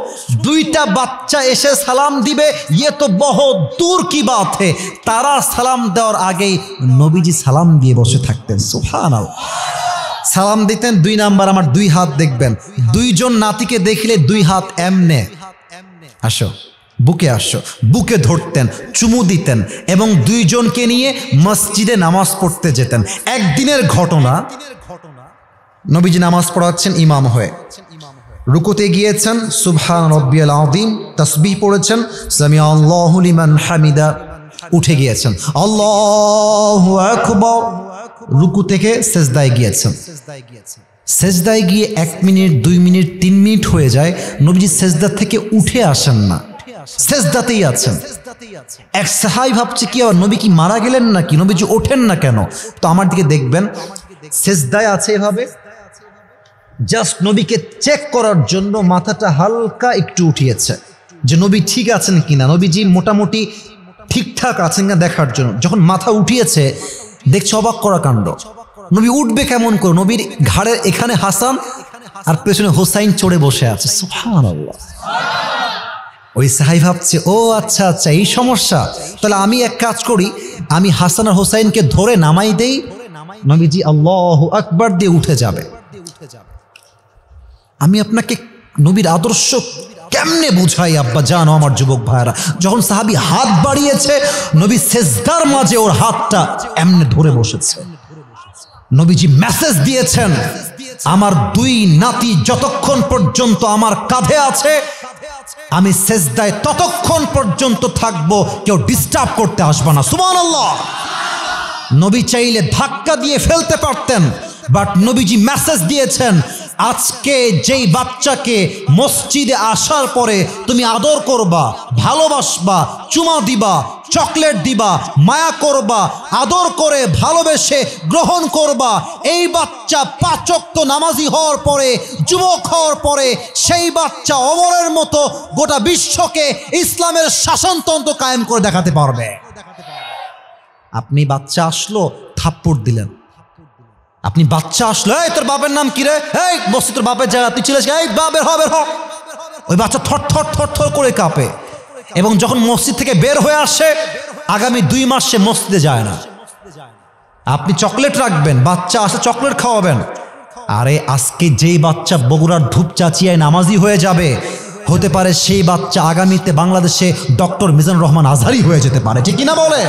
দুইটা বাচ্চা এসে সালাম দিবে, ইয়ে তো বহুত দূর কি বাত হে। তারা সালাম দেওয়ার আগেই নবীজি সালাম দিয়ে বসে থাকতেন। সুবহানাল্লাহ। সালাম দিতেন 2 নাম্বার, আমার 2 হাত দেখবেন। দুইজন নাতিকে দেখলে 2 হাত এমনে, আসো বুকে আসো, বুকে ধরতেন, চুমু দিতেন এবং দুইজনকে নিয়ে মসজিদে নামাজ পড়তে যেতেন। একদিনের ঘটনা, নবীজি নামাজ পড়াচ্ছেন ইমাম হয়ে, রুকুতে গিয়েছেন, সুবহান রাব্বিয়াল আযীম তাসবিহ পড়েছেন, সামি আল্লাহু লিমান হামিদা, উঠে গিয়েছেন, আল্লাহু আকবার। রুকু থেকে সেজদায় গিয়েছেন, সেজদায় গিয়ে 1 মিনিট 2 মিনিট 3 মিনিট হয়ে যায়, নবীজি সেজদা থেকে উঠে আসেন না, সেজদাতেই আছেন। এক সাহাবী ভাবছে কি আর নবী কি মারা গেলেন নাকি, নবীজি ওঠেন না কেন? তো আমার দিকে দেখবেন, সেজদায় আছে এভাবে, জাস্ট নবীকে চেক করার জন্য মাথাটা হালকা একটু উঠিয়েছে যে নবী ঠিক আছেন কিনা, নবীজি মোটামুটি ঠিকঠাক আছেন কিনা দেখার জন্য। যখন মাথা উঠিয়েছে দেখছে অবাক করা কাণ্ড, নবী উঠবে কেমন করে, নবীর ঘাড়ের এখানে হাসান আর পেছনে হোসাইন চড়ে বসে আছে, সুবহানাল্লাহ। ওই সাহাবী ভাবছে ও আচ্ছা আচ্ছা এই সমস্যা, তাহলে আমি এক কাজ করি, আমি হাসান আর হোসাইনকে ধরে নামাই দেই, নবীজি আল্লাহু আকবার দিয়ে উঠে যাবে। আমি আপনাকে নবীর আদর্শ কেমনে বুঝাই আব্বা জানো আমার যুবক ভাইরা, যখন সাহাবী হাত বাড়িয়েছে নবী সেজদার মাঝে ওর হাতটা এমনে ধরে বসেছে। নবীজি মেসেজ দিয়েছেন, আমার 2 নাতি যতক্ষণ পর্যন্ত আমার কাঁধে আছে আমি সেজদায় ততক্ষণ পর্যন্ত থাকবো, কেউ ডিস্টার্ব করতে আসবে না, সুবহানাল্লাহ। নবী চাইলে ধাক্কা দিয়ে ফেলতে পারতেন, বাট নবীজি মেসেজ দিয়েছেন, আজকে যেই বাচ্চাকে মসজিদে আসার পরে তুমি আদর করবা, ভালোবাসবা, চুমা দিবা, চকলেট দিবা, মায়া করবা, আদর করে ভালোবেসে গ্রহণ করবা, এই বাচ্চা 5 ওয়াক্ত নামাজি হওয়ার পরে, যুবক হওয়ার পরে সেই বাচ্চা ওমরের মতো গোটা বিশ্বকে ইসলামের শাসনতন্ত্র কায়েম করে দেখাতে পারবে। আপনি বাচ্চা আসলো থাপ্পড় দিলেন, আপনি বাচ্চা আসলো, এই তোর বাপের নাম কি রে, এই বসে তোর বাপের জায়গা, তুই ছিলিস, এই বাপের হবে, ওই বাচ্চা থর থর থর থর করে কাঁপে, এবং যখন মসজিদ থেকে বের হয়ে আসে আগামী 2 মাস সে মসজিদে যায় না। আপনি চকলেট রাখবেন, বাচ্চা আসে চকলেট খাওয়াবেন, আরে আজকে যেই বাচ্চা বগুড়ার ধূপচাচিয়ায় নামাজি হয়ে যাবে, হতে পারে সেই বাচ্চা আগামীতে বাংলাদেশে ডক্টর মিজানুর রহমান আজহারি হয়ে যেতে পারে, ঠিক কিনা বলে?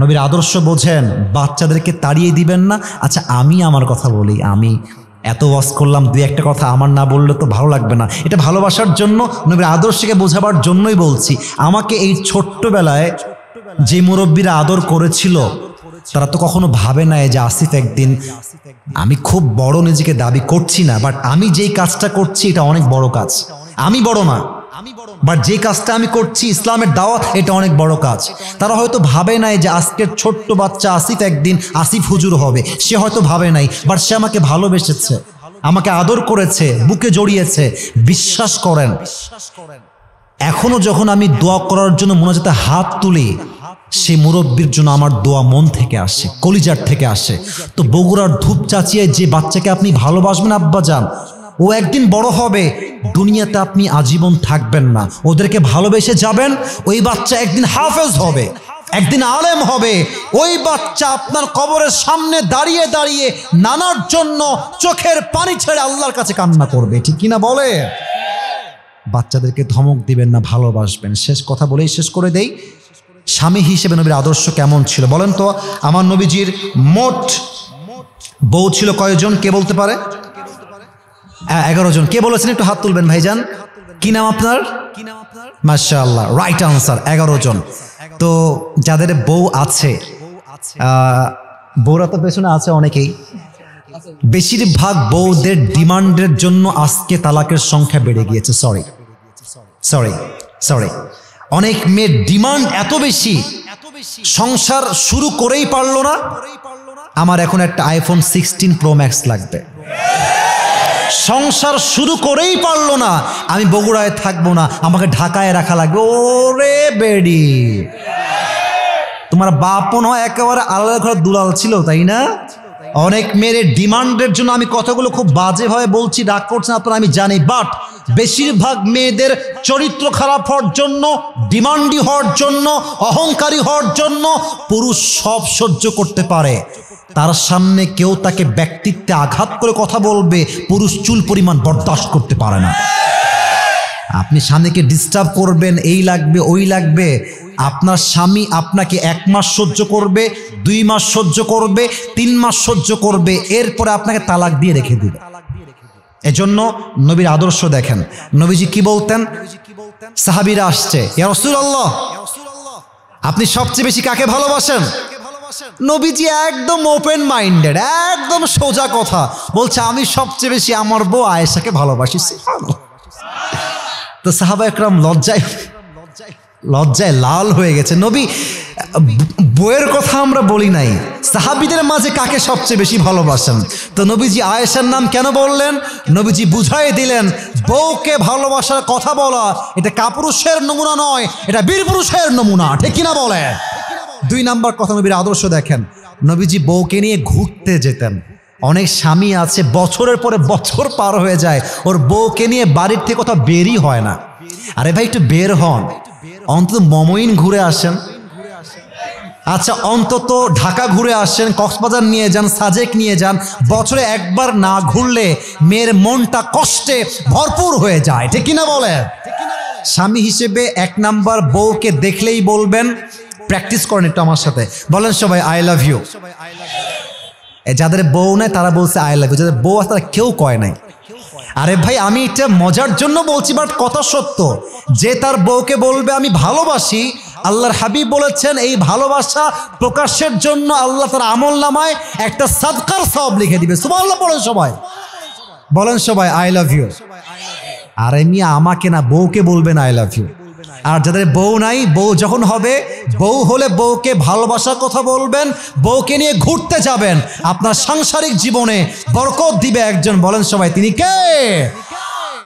নবীর আদর্শ বোঝেন, বাচ্চাদেরকে তাড়িয়ে দিবেন না। আচ্ছা আমি আমার কথা বলি, আমি এত ওয়াজ করলাম, 2-1টা কথা আমার না বললে তো ভালো লাগবে না, এটা ভালোবাসার জন্য, নবীর আদর্শকে বোঝাবার জন্যই বলছি। আমাকে এই ছোট্টবেলায় যে মুরব্বীরা আদর করেছিল তারা তো কখনো ভাবে নাই যে আসিফ একদিন, আমি খুব বড় নিজেকে দাবি করছি না, বাট আমি যেই কাজটা করছি এটা অনেক বড় কাজ, আমি বড় না, বাট যে কাজটা আমি করছি ইসলামের দাওয়াত, এটা অনেক বড় কাজ। তারা হয়তো ভাবে নাই যে আজকের ছোট্ট বাচ্চা আসিফ একদিন আসিফ হুজুর হবে, সে হয়তো ভাবে নাই, বাট সে আমাকে ভালোবেসেছে, আমাকে আদর করেছে, বুকে জড়িয়েছে। বিশ্বাস করেন, এখনো যখন আমি দোয়া করার জন্য মোনাজাতে হাত তুলি, সেই মুরব্বীর জন্য আমার দোয়া মন থেকে আসে, কলিজার থেকে আসে। তো বগুড়ার ধূপচাচিয়ায় যে বাচ্চাকে আপনি ভালোবাসবেন আব্বা যান, ও একদিন বড় হবে, দুনিয়াতে আপনি আজীবন থাকবেন না, ওদেরকে ভালোবেসে যাবেন, ওই বাচ্চা একদিন হাফেজ হবে, একদিন আলেম হবে, ওই বাচ্চা আপনার কবরের সামনে দাঁড়িয়ে দাঁড়িয়ে নানার জন্য চোখের পানি ছেড়ে আল্লাহর কাছে কান্না করবে, ঠিক কিনা বলে? বাচ্চাদেরকে ধমক দিবেন না, ভালোবাসবেন। শেষ কথা বলেই শেষ করে দেই, স্বামী হিসেবে নবীর আদর্শ কেমন ছিল বলেন তো? আমার নবীজির মোট বউ ছিল কয়জন, কে বলতে পারে? 11 জন। কে বলেছেন একটু হাত তুলবেন ভাইজান, কি নাম আপনার? মাশাআল্লাহ, রাইট আনসার, 11 জন। তো যাদের বউ আছে, বউরা তো পেছনে আছে অনেকেই, বেশিরভাগ বউদের ডিমান্ডের জন্য আজকে তালাকের সংখ্যা বেড়ে গিয়েছে। সরি, অনেক মেয়ের ডিমান্ড এত বেশি, সংসার শুরু করেই পারলো না, আমার এখন একটা আইফোন 16 প্রো ম্যাক্স লাগবে। সংসার শুরু করেই পারলো না, আমি বগুড়ায় থাকবো না, আমাকে ঢাকায় রাখা লাগবে। ওরে বেডি, তোমার বাপও নয় একেবারে আলাদা ঘরে দুলাল ছিল, তাই না? অনেক মেয়ের ডিমান্ডের জন্য, আমি কথাগুলো খুব বাজেভাবে বলছি, রাগ করছেন আপনারা আমি জানি, বাট বেশিরভাগ মেয়েদের চরিত্র খারাপ হওয়ার জন্য, ডিমান্ডি হওয়ার জন্য, অহংকারী হওয়ার জন্য পুরুষ সব সহ্য করতে পারে, তার সামনে কেউ তাকে ব্যক্তিত্বে আঘাত করে কথা বলবে, পুরুষ চুল পরিমাণ বরদাস্ত করতে পারে না। আপনি স্বামীকে ডিস্টার্ব করবেন, এই লাগবে ওই লাগবে, আপনার স্বামী আপনাকে 1 মাস সহ্য করবে, 2 মাস সহ্য করবে, 3 মাস সহ্য করবে, এরপরে আপনাকে তালাক দিয়ে রেখে দিবে। এজন্য নবীর আদর্শ দেখেন, নবীজি কি বলতেন? সাহাবীরা আসছে, ইয়া রাসূলুল্লাহ আপনি সবচেয়ে বেশি কাকে ভালোবাসেন? নবীজি একদম ওপেন মাইন্ডেড, একদম সোজা কথা বলছে, আমি সবচেয়ে বেশি আমার বউ আয়েশাকে ভালোবাসি। তো সাহাবা একরাম লজ্জায় লাল হয়ে গেছে। নবী বউয়ের কথা আমরা বলি নাই, সাহাবীদের মাঝে কাকে সবচেয়ে বেশি ভালোবাসেন? তো নবীজি আয়েশার নাম কেন বললেন? নবীজি বুঝাই দিলেন, বউকে ভালোবাসার কথা বলা এটা কাপুরুষের নমুনা নয়, এটা বীর পুরুষের নমুনা, ঠিক কিনা বলে? 2 নাম্বার কথা, নবীর আদর্শ দেখেন, নবীজি বউকে নিয়ে ঘুরতে যেতেন। অনেক স্বামী আছে বছরের পরে বছর পার হয়ে যায়, ওর বউকে নিয়ে বাড়ির থেকে কোথাও বেরই হয় না। আরে ভাই একটু বের হন, অন্তত মমইন ঘুরে আসেন, আচ্ছা অন্তত ঢাকা ঘুরে আসেন, কক্সবাজার নিয়ে যান, সাজেক নিয়ে যান। বছরে একবার না ঘুরলে মেয়ের মনটা কষ্টে ভরপুর হয়ে যায়, ঠিক কিনা বলে? স্বামী হিসেবে 1 নাম্বার, বউকে দেখলেই বলবেন, প্র্যাকটিস করেন একটু আমার সাথে, বলেন সবাই আই লাভ ইউ। যাদের বউ নাই তারা বলছে আই লাভ ইউ, যাদের বউ আছে তারা কেউ কয় নাই। আরে ভাই আমি এটা মজার জন্য বলছি, বাট কথা সত্য। যে তার বউকে বলবে আমি ভালোবাসি, আল্লাহর হাবিব বলেছেন এই ভালোবাসা প্রকাশের জন্য আল্লাহ তার আমলনামায় একটা সাদকার সওয়াব লিখে দিবে। সুবহানাল্লাহ বলেন সবাই, বলেন সবাই আই লাভ ইউ। আর এমনি আমাকে না, বউকে বলবেন আই লাভ ইউ। আর যাদের বউ নাই, বউ যখন হবে, বউ হলে বউকে ভালোবাসার কথা বলবেন, বউকে নিয়ে ঘুরতে যাবেন, আপনার সাংসারিক জীবনে বরকত দিবে একজন, বলেন সবাই তিনি কে?